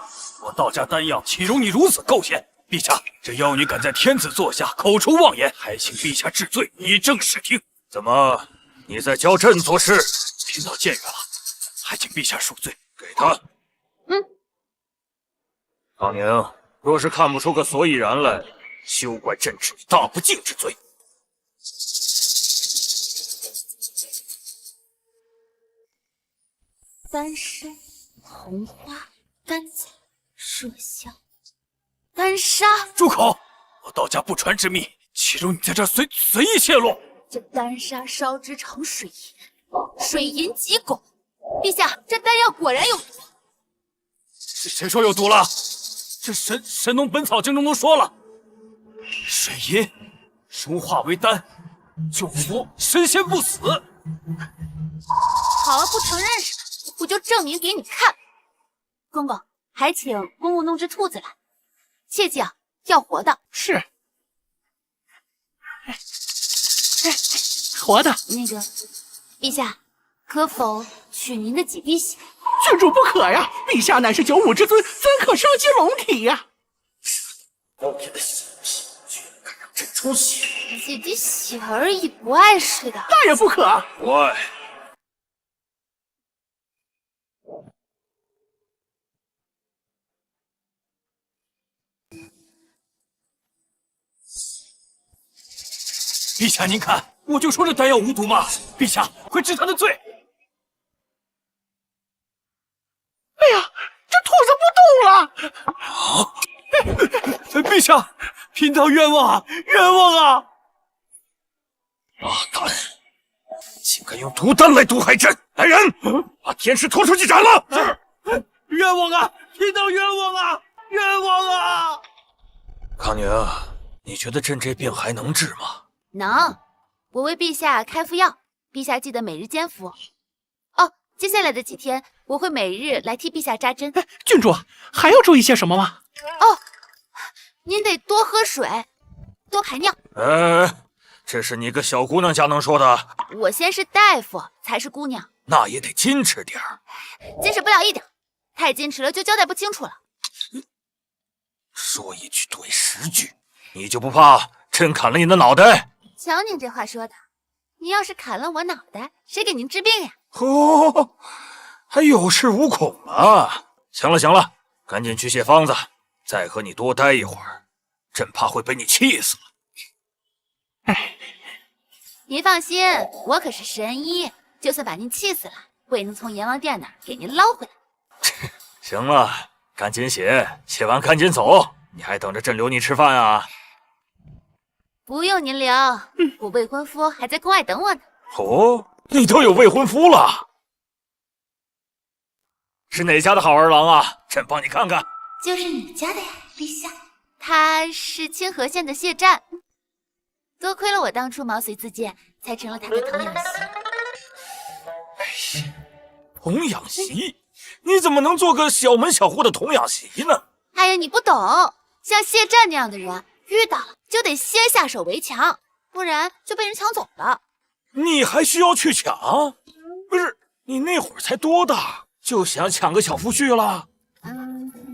E: 我道家丹药岂容你如此构陷？陛下，这妖女敢在天子座下口出妄言，还请陛下治罪，以正视听。
I: 怎么，你在教朕做事？
E: 贫道僭越了，还请陛下恕罪。
I: 给他。康宁，若是看不出个所以然来，休怪朕治你大不敬之罪。
F: 丹砂、红花、甘草、麝香。丹砂！
E: 住口！我道家不传之秘，岂容你在这随意泄露？
F: 这丹砂烧制成水银，水银即汞。陛下，这丹药果然有毒。
E: 谁说有毒了？这《神农本草经》中都说了，水银融化为丹，就服神仙不死。
F: 好，不承认是吧？我就证明给你看。公公，还请公公弄只兔子来。切记啊，要活的。
L: 是。活的。
F: 那个，陛下，可否取您的几滴血？
L: 郡主不可呀！陛下乃是九五之尊，怎可伤及龙体呀？
I: 高偏的小屁，居然敢让朕出血！
F: 几滴血而已，不碍事的。
L: 那也不可。
I: 喂。
E: 陛下，您看，我就说这丹药无毒嘛！陛下，快治他的罪！
L: 哎呀，这兔子不动了！
E: 陛下，贫道冤枉啊，冤枉啊！
I: 大胆，竟敢用毒丹来毒害朕！来人，把天师拖出去斩了！
E: 是。冤枉啊，贫道冤枉啊，冤枉啊！
I: 康宁，你觉得朕这病还能治吗？
F: 能，我为陛下开副药，陛下记得每日煎服。哦，接下来的几天我会每日来替陛下扎针。
L: 郡主还要注意些什么吗？
F: 哦，您得多喝水，多排尿。
I: 这是你个小姑娘家能说的？
F: 我先是大夫，才是姑娘，
I: 那也得矜持点儿。
F: 矜持不了一点，太矜持了就交代不清楚了。
I: 说一句对10句，你就不怕朕砍了你的脑袋？
F: 瞧您这话说的，您要是砍了我脑袋，谁给您治病呀？
I: 哦，还有恃无恐啊！行了行了，赶紧去写方子，再和你多待一会儿，朕怕会被你气死了。
F: 您放心，我可是神医，就算把您气死了，我也能从阎王殿那儿给您捞回来。
I: 行了，赶紧写，写完赶紧走。你还等着朕留你吃饭啊？
F: 不用您留，我未婚夫还在宫外等我呢。
I: 哦，你都有未婚夫了？是哪家的好儿郎啊？朕帮你看看。
F: 就是你家的呀，陛下。他是清河县的谢战，多亏了我当初毛遂自荐，才成了他的童养媳。
I: 童养媳？你怎么能做个小门小户的童养媳呢？
F: 哎呀，你不懂，像谢战那样的人，遇到了就得先下手为强，不然就被人抢走了。
I: 你还需要去抢？不是，你那会儿才多大，就想抢个小夫婿了？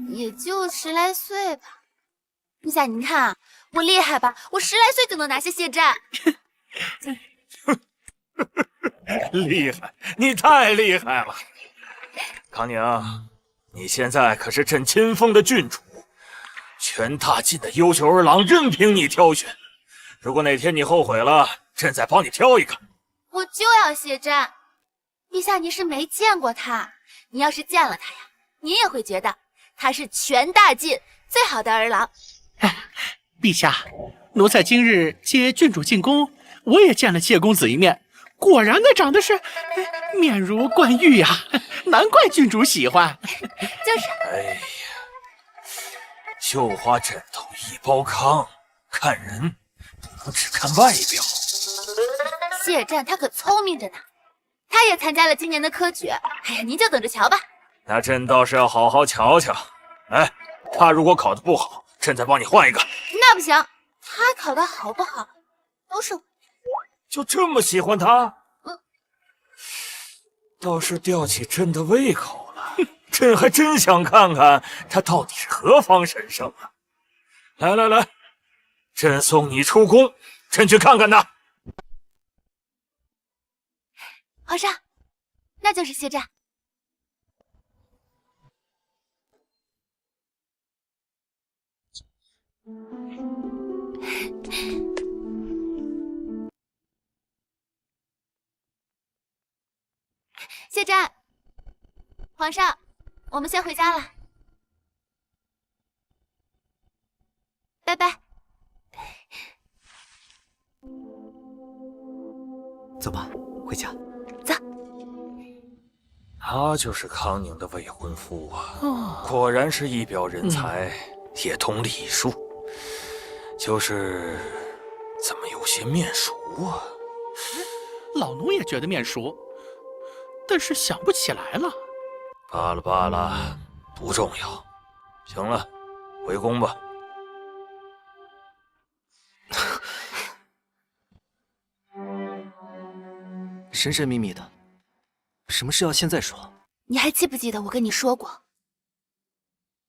F: 也就10来岁吧。陛下，您看啊，我厉害吧？我10来岁就能拿下谢战。
I: 厉害，你太厉害了。康宁，你现在可是朕亲封的郡主，全大晋的优秀儿郎任凭你挑选。如果哪天你后悔了，朕再帮你挑一个。
F: 我就要谢战。陛下，你是没见过他，你要是见了他呀，你也会觉得他是全大晋最好的儿郎。
L: 陛下，奴才今日接郡主进宫，我也见了谢公子一面，果然那长得是面如冠玉呀，难怪郡主喜欢。
F: 就是。
I: 哎呀，绣花枕头一包糠，看人不只看外表。
F: 谢战他可聪明着呢，他也参加了今年的科举。哎呀，您就等着瞧吧。
I: 那朕倒是要好好瞧瞧。哎，他如果考得不好，朕再帮你换一个。
F: 那不行，他考得好不好都是我。
I: 就这么喜欢他？倒是吊起朕的胃口了。朕还真想看看他到底是何方神圣啊！来来来，朕送你出宫，朕去看看他。
F: 皇上，那就是谢战。谢战，皇上，我们先回家了，拜拜。
D: 走吧，回家。
F: 走。
I: 他就是康宁的未婚夫啊，果然是一表人才，也通礼数，就是怎么有些面熟啊？
L: 老奴也觉得面熟，但是想不起来了。
I: 罢了罢了，不重要。行了，回宫吧。
D: 神神秘秘的，什么事要现在说？
F: 你还记不记得我跟你说过，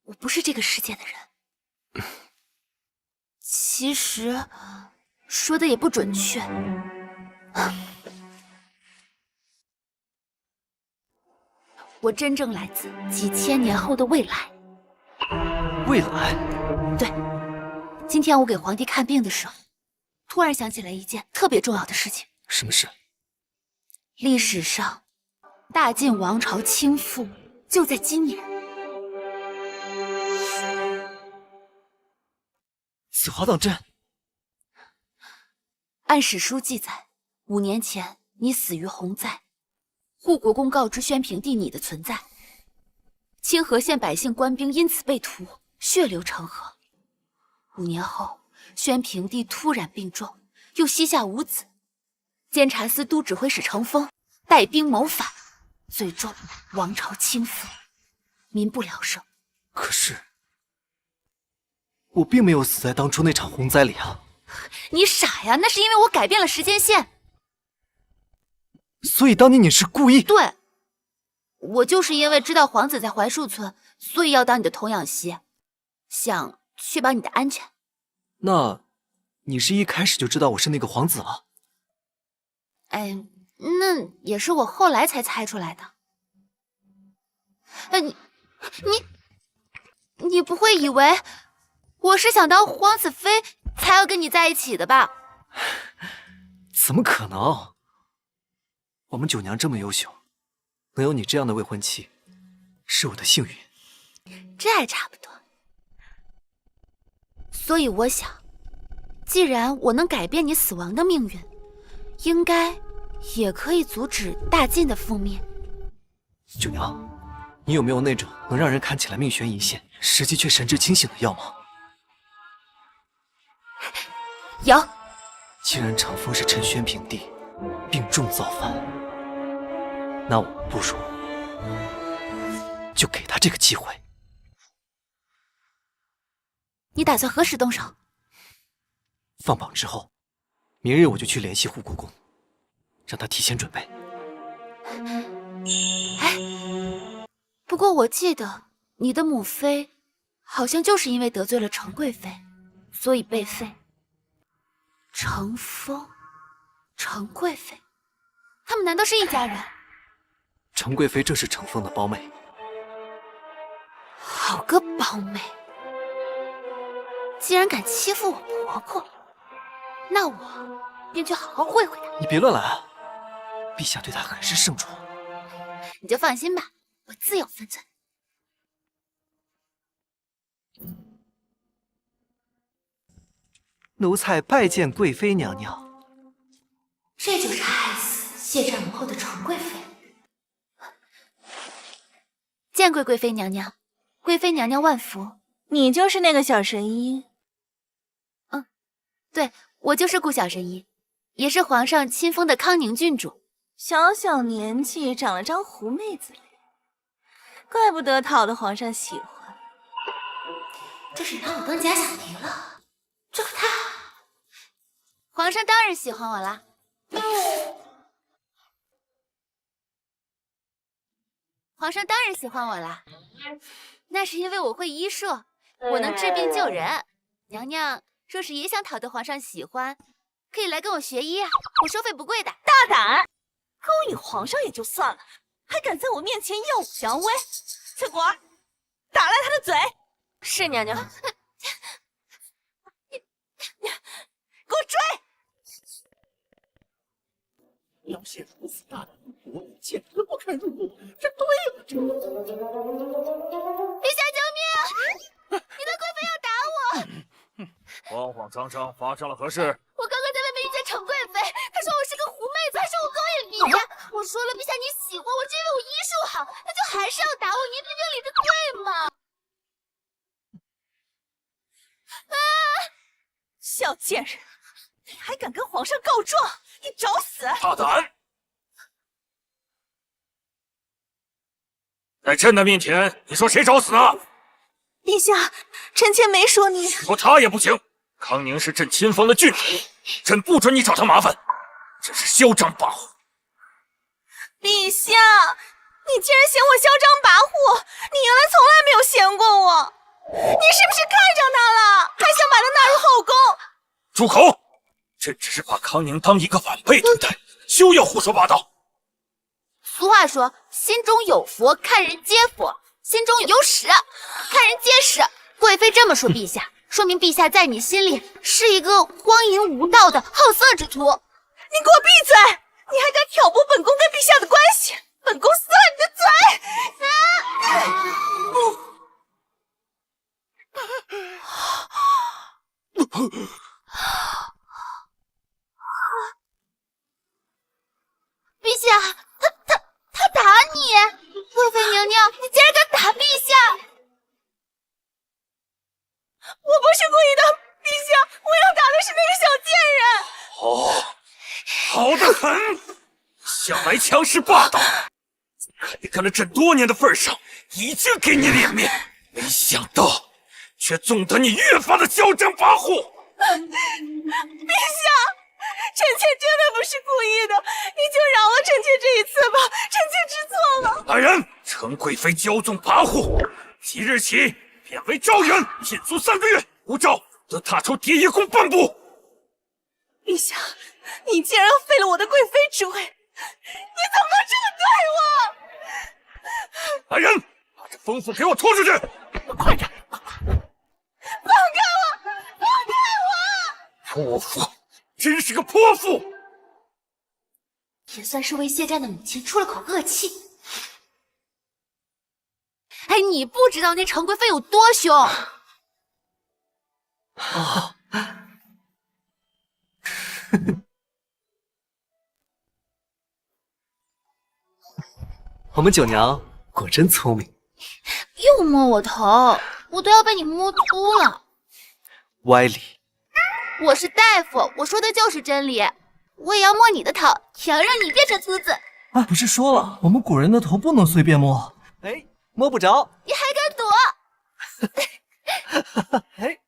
F: 我不是这个世界的人。其实说的也不准确。我真正来自几千年后的未来。
D: 未来？
F: 对。今天我给皇帝看病的时候，突然想起来一件特别重要的事情。
D: 什么事？
F: 历史上，大晋王朝倾覆就在今年。
D: 紫华当真？
F: 按史书记载，5年前你死于洪灾，护国公告知宣平帝你的存在，清河县百姓官兵因此被屠，血流成河。5年后，宣平帝突然病重，又膝下无子，监察司都指挥使程峰带兵谋反，最终王朝倾覆，民不聊生。
D: 可是我并没有死在当初那场洪灾里啊！
F: 你傻呀，那是因为我改变了时间线。
D: 所以当年你是故意？
F: 对，我就是因为知道皇子在槐树村，所以要当你的童养媳，想确保你的安全。
D: 那你是一开始就知道我是那个皇子了？
F: 哎，那也是我后来才猜出来的。你不会以为我是想当皇子妃才要跟你在一起的吧？
D: 怎么可能？我们九娘这么优秀，能有你这样的未婚妻，是我的幸运。
F: 这还差不多。所以我想，既然我能改变你死亡的命运，应该也可以阻止大晋的覆灭。
D: 九娘，你有没有那种能让人看起来命悬一线，实际却神志清醒的药吗？
F: 有。
D: 既然长风是陈轩平地，病重造反，那我不如就给他这个机会。
F: 你打算何时动手？
D: 放榜之后，明日我就去联系护国公，让他提前准备。
F: 哎，不过我记得你的母妃好像就是因为得罪了程贵妃，所以被废。程风、程贵妃，他们难道是一家人？
D: 程贵妃正是程风的胞妹。
F: 好个胞妹！既然敢欺负我婆婆，那我便去好好会会她。
D: 你别乱来啊！陛下对她很是圣宠。
F: 你就放心吧，我自有分寸。
D: 奴才拜见贵妃娘娘。
B: 这就是害死谢战母后的程贵妃。
F: 见贵妃娘娘，贵妃娘娘万福。
G: 你就是那个小神医？
F: 嗯，对，我就是顾小神医，也是皇上亲封的康宁郡主。
G: 小小年纪长了张狐妹子脸，怪不得讨得皇上喜欢。
B: 这是拿我当假想敌了，这可太好了。
F: 皇上当然喜欢我啦。皇上当然喜欢我啦，那是因为我会医术，我能治病救人。娘娘若是也想讨得皇上喜欢，可以来跟我学医啊，我收费不贵的。
G: 大胆，勾引皇上也就算了，还敢在我面前耀武扬威！翠果儿，打烂他的嘴！
H: 是娘娘。
G: 给我追！
L: 要写如此大的巫婆，简直不堪入目。这对了，这
F: 陛下救命！你的贵妃要打我！
I: 慌慌张张发生了何事？
F: 我刚刚在外面遇见程贵妃，她说我是个狐妹子，还说我勾引陛下。我说了，陛下你喜欢我，是因为我医术好，她就还是要打我，您评评理，这对吗？啊！
G: 小贱人，你还敢跟皇上告状？你找死！
I: 大胆！在朕的面前，你说谁找死啊？
G: 陛下，臣妾没说你。
I: 说他也不行。康宁是朕亲封的郡主，朕不准你找他麻烦，真是嚣张跋扈。
G: 陛下，你竟然嫌我嚣张跋扈，你原来从来没有嫌过我。你是不是看上他了，还想把他纳入后宫？
I: 住口！朕只是把康宁当一个晚辈对待，休要胡说八道。
F: 俗话说，心中有佛，看人皆佛；心中有屎，看人皆屎。贵妃这么说陛下，说明陛下在你心里是一个荒淫无道的好色之徒。
G: 你给我闭嘴！你还敢挑拨本宫跟陛下的关系？本宫撕了你的嘴！
F: 陛下，他打你！贵妃娘娘，你竟然敢打陛下！
G: 我不是故意的，陛下，我要打的是那个小贱人。
I: 好的很，向来强势霸道，看了朕多年的份上，已经给你脸面，没想到却纵得你越发的嚣张跋扈。
G: 陛下，臣妾真的不是故意的，你就饶了臣妾这一次吧，臣妾知错了。
I: 来人，程贵妃骄纵跋扈，即日起贬为昭远，禁足3个月，无诏得踏出第一宫半步。
G: 陛下，你竟然废了我的贵妃之位，你怎么能这么对
I: 我？来人，把这疯妇给我拖出去！
L: 快点！
G: 放开我！放开我！
I: 泼妇，
E: 真是个泼妇！
B: 也算是为谢战的母亲出了口恶气。
F: 哎，你不知道那程贵妃有多凶。
D: 哦，我们九娘果真聪明。
F: 又摸我头，我都要被你摸秃了。
D: 歪理。
F: 我是大夫，我说的就是真理。我也要摸你的头，也要让你变成秃子。
D: 啊，不是说了，我们古人的头不能随便摸。哎，摸不着。
F: 你还敢躲？
D: 哎，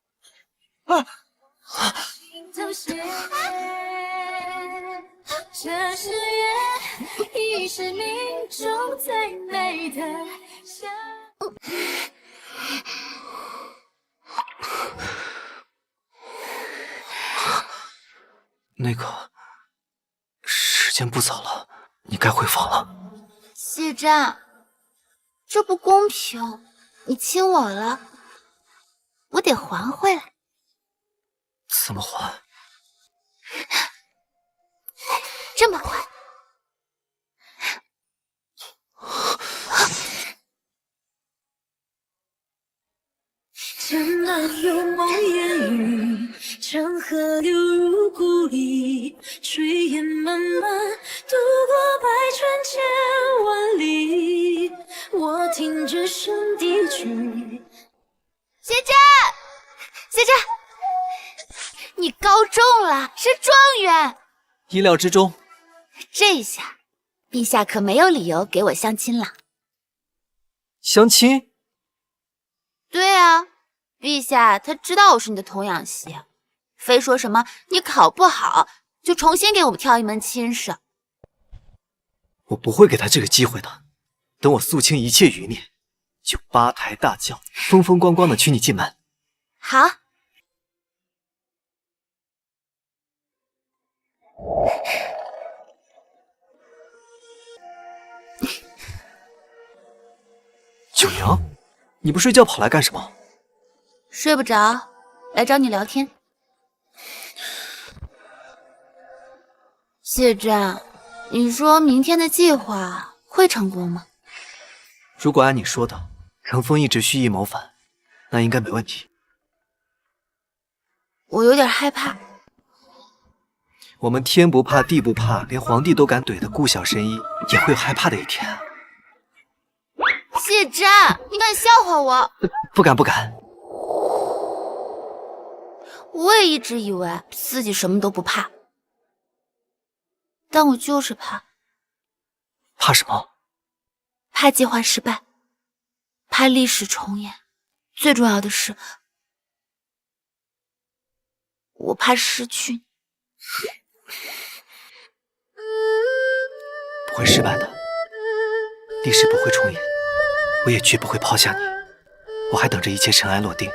K: 这是夜，已是命中最美的相。
D: 那个，时间不早了，你该回房了。
F: 谢战，这不公平，你亲我了，我得还回来。
D: 怎么还？
F: 这么还。
K: 城南有梦烟雨，长河流入故里，炊烟漫漫，渡过百川千万里。我听着笙笛曲。
F: 谢战，谢战，你高中了，是状元。
D: 意料之中。
F: 这下，陛下可没有理由给我相亲了。
D: 相亲？
F: 对啊。陛下，他知道我是你的童养媳，非说什么你考不好就重新给我们挑一门亲事。
D: 我不会给他这个机会的。等我肃清一切余孽，就八抬大轿，风风光光的娶你进门。
F: 好。
D: 九娘，你不睡觉跑来干什么？
F: 睡不着，来找你聊天。谢战，你说明天的计划会成功吗？
D: 如果按你说的，程峰一直蓄意谋反，那应该没问题。
F: 我有点害怕。
D: 我们天不怕地不怕，连皇帝都敢怼的顾小神医，也会有害怕的一天。
F: 谢战，你敢笑话我？
D: 不敢不敢。
F: 我也一直以为自己什么都不怕，但我就是怕。
D: 怕什么？
F: 怕计划失败，怕历史重演，最重要的是，我怕失去你。
D: 不会失败的，历史不会重演，我也绝不会抛下你。我还等着一切尘埃落定，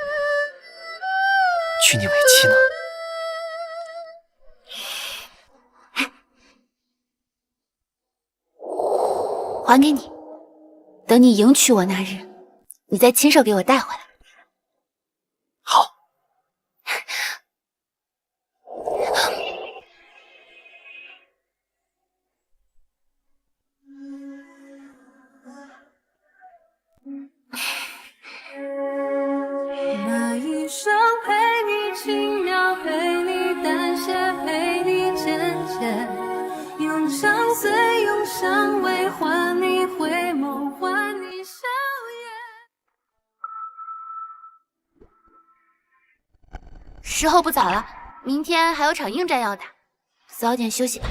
D: 娶你为妻呢。
F: 还给你，等你迎娶我那日，你再亲手给我带回来。
D: 好。
K: 那一生陪你轻描，陪你淡写，陪你渐渐，用相随，用相偎，换你回眸，换你笑颜。
F: 时候不早了，明天还有场应战要打，早点休息吧。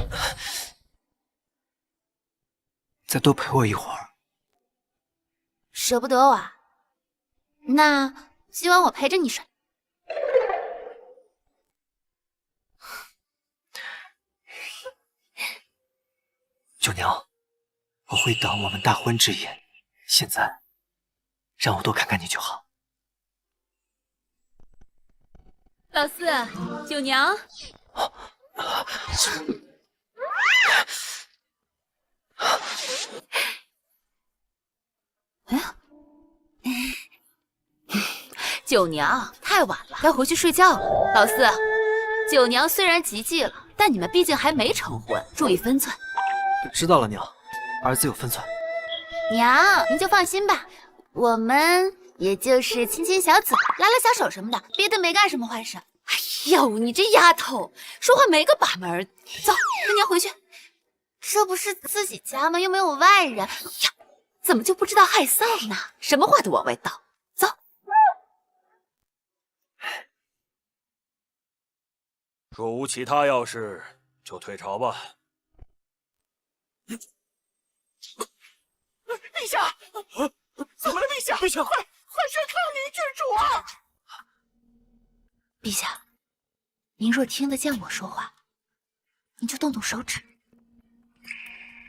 D: 再多陪我一会儿。
F: 舍不得我啊？那今晚我陪着你睡。
D: 九娘，我会等我们大婚之夜。现在，让我多看看你就好。
F: 老四，九娘。九娘，太晚了，该回去睡觉了。老四，九娘虽然及笄了，但你们毕竟还没成婚，注意分寸。
D: 知道了，娘，儿子有分寸。
F: 娘，您就放心吧，我们也就是亲亲小嘴、拉拉小手什么的，别的没干什么坏事。哎呦，你这丫头，说话没个把门。走，跟娘回去。这不是自己家吗？又没有外人。哎呀，怎么就不知道害臊呢？什么话都往外倒。走。
I: 若无其他要事，就退朝吧。
L: 陛下，怎么了？陛下，快宣康宁郡主啊！
F: 陛下，您若听得见我说话，您就动动手指，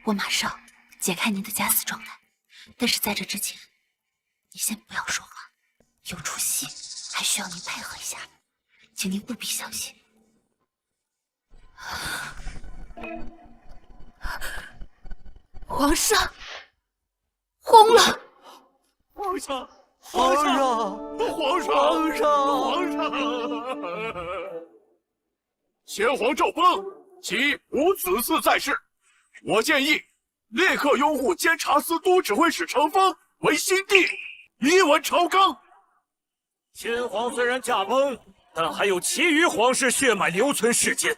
F: 我马上解开您的假死状态。但是在这之前，你先不要说话，有出戏还需要您配合一下，请您务必小心。皇上，轰了！
L: 皇上，
D: 皇上，
L: 皇上！
A: 先皇诏崩，即无子嗣在世。我建议立刻拥护监察司都指挥使程丰为新帝，以稳朝纲。
I: 先皇虽然驾崩，但还有其余皇室血脉留存世间，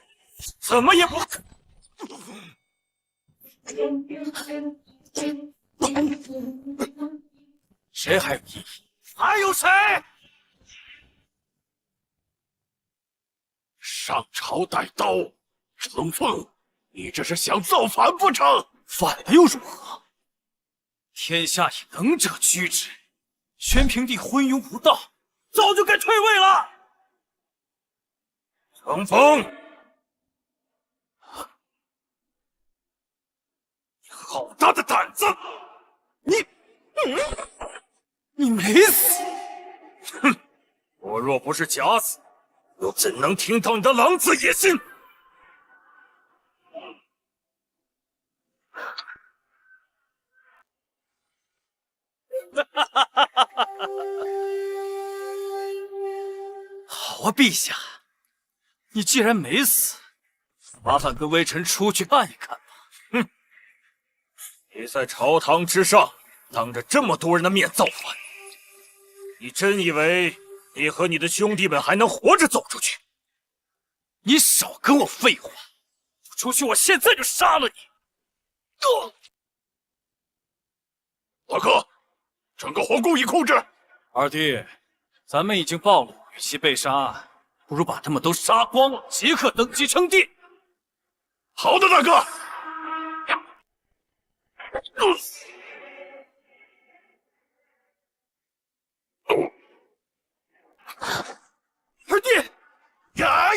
I: 怎么也不可。
E: 谁还有异议？
I: 还有谁？
A: 上朝带刀，程丰，你这是想造反不成？
E: 反了又如何？天下以能者居之。宣平帝昏庸无道，早就该退位了。
I: 程丰，你好大的胆子！
E: 你没死！
I: 哼，我若不是假死，又怎能听到你的狼子野心？
E: 好啊，陛下，你既然没死，麻烦跟微臣出去看一看吧。
I: 哼，你在朝堂之上当着这么多人的面造反，你真以为你和你的兄弟们还能活着走出去？
E: 你少跟我废话！不出去，我现在就杀了你！
A: 大哥，整个皇宫已控制。
E: 二弟，咱们已经暴露，与其被杀，不如把他们都杀光，即刻登基称帝。
A: 好的，大哥。
E: 二弟，
A: 呀！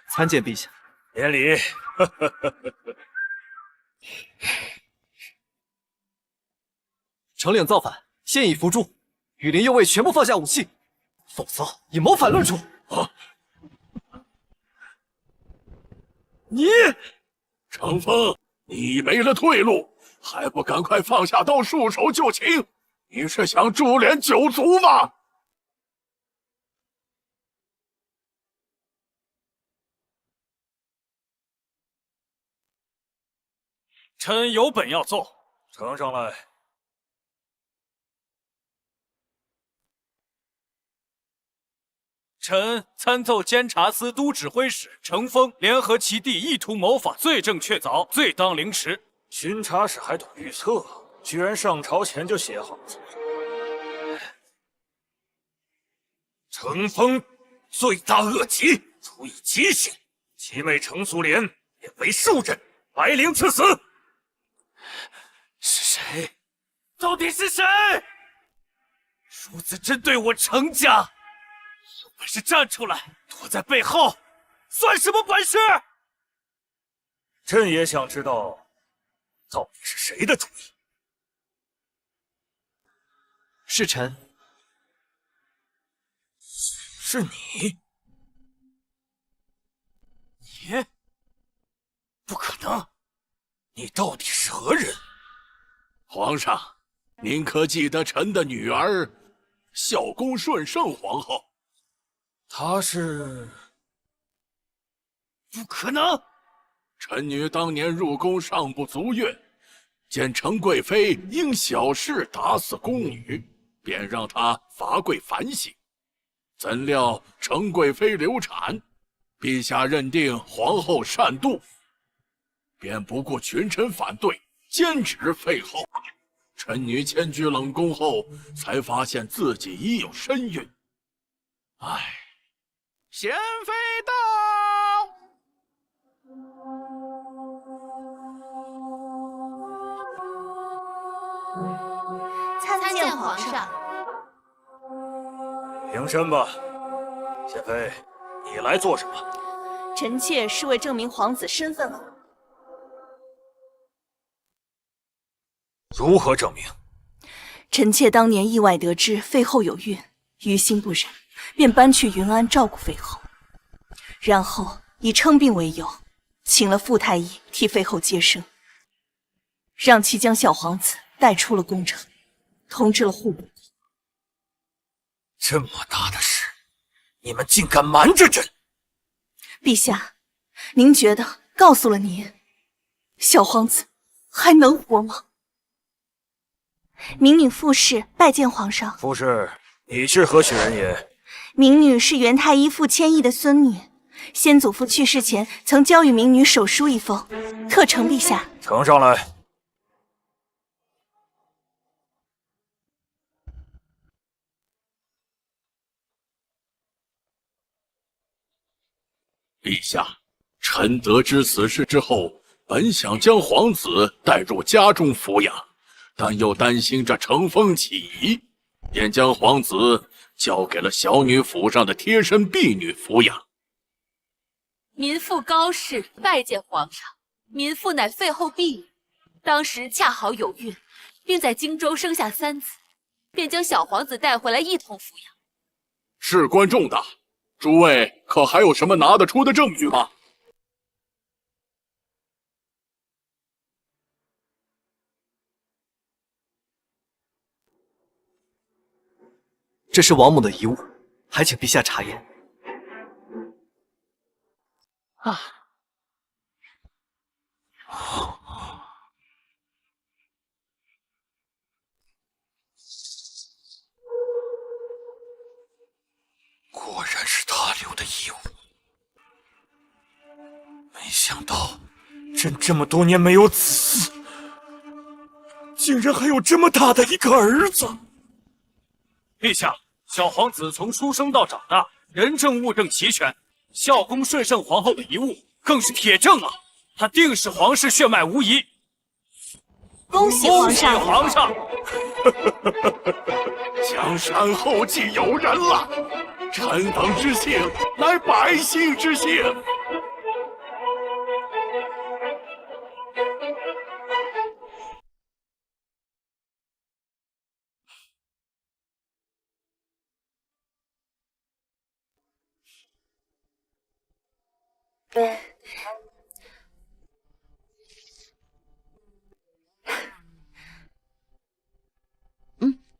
D: 参见陛下。
I: 免礼。
D: 程领造反，现已伏诛，羽林右卫全部放下武器，否则以谋反论处。
A: 你，程丰，你没了退路，还不赶快放下刀，束手就擒？你是想株连九族吗？
E: 臣有本要奏，
I: 呈上来。
E: 臣参奏监察司都指挥使程丰联合其弟意图谋反，罪证确凿，罪当凌迟。
I: 巡察使还懂预测，居然上朝前就写好了。程丰罪大恶极，处以极刑。其妹程素莲也为庶人，白绫赐死。
E: 是谁？到底是谁？如此针对我程家，有本事站出来，躲在背后，算什么本事？
I: 朕也想知道，到底是谁的主意？
D: 是臣。
I: 是你？
E: 你？不可能！你到底是何人？
A: 皇上，您可记得臣的女儿孝恭顺圣皇后？
E: 她是……不可能！
A: 臣女当年入宫尚不足月，见程贵妃因小事打死宫女，便让她罚跪反省。怎料程贵妃流产，陛下认定皇后善妒，便不顾群臣反对，坚持废后。臣女迁居冷宫后，才发现自己已有身孕。唉，
L: 贤妃到。
H: 参见皇上。
I: 平身吧，贤妃，你来做什么？
C: 臣妾是为证明皇子身份而来。
I: 如何证明？
C: 臣妾当年意外得知妃后有孕，于心不忍，便搬去云安照顾妃后，然后以称病为由，请了傅太医替妃后接生，让其将小皇子带出了宫城，通知了户部。
E: 这么大的事，你们竟敢瞒着朕！
C: 陛下，您觉得告诉了您，小皇子还能活吗？
H: 民女傅氏拜见皇上。
I: 傅氏，你是何许人也？
H: 民女是元太医傅千亿的孙女，先祖父去世前曾交与民女手书一封，特呈陛下。
I: 呈上来。
A: 陛下，臣得知此事之后，本想将皇子带入家中抚养，但又担心这乘风起疑，便将皇子交给了小女府上的贴身婢女抚养。
F: 民妇高氏拜见皇上，民妇乃废后婢女，当时恰好有孕，并在荆州生下3子，便将小皇子带回来一同抚养。
A: 事关重大，诸位可还有什么拿得出的证据吗？
D: 这是王母的遗物，还请陛下查验。
L: 啊！
E: 果然是他留的遗物。没想到朕这么多年没有子嗣，竟然还有这么大的一个儿子。
I: 陛下，小皇子从出生到长大，人证物证齐全，孝恭顺圣皇后的遗物更是铁证啊！他定是皇室血脉无疑。
H: 恭喜皇上！
I: 恭喜皇上！
A: 江山后继有人了，臣等之幸乃百姓之幸。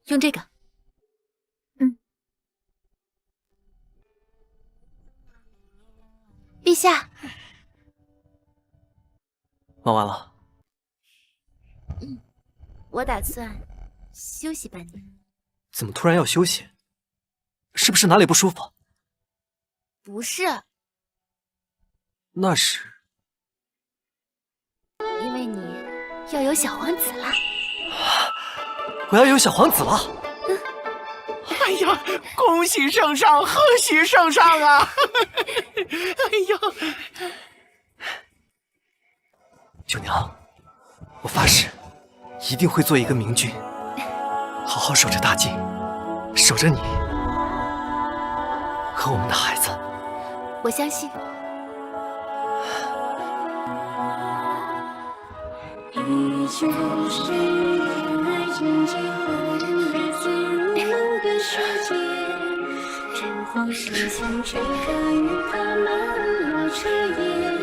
F: 用这个。
H: 陛下，
D: 忙完了。
H: 我打算休息半年。
D: 怎么突然要休息？是不是哪里不舒服？
H: 不是，
D: 那是
H: 因为你要有小皇子了。
D: 我要有小皇子了。
L: 哎呀，恭喜圣上，贺喜圣上啊！哎呀，
D: 九娘，我发誓，一定会做一个明君，好好守着大晋，守着你和我们的孩子。
H: 我相信。
K: 一就是爱情结婚，日子如歌世界，烛或是想追赶与他们落彻夜。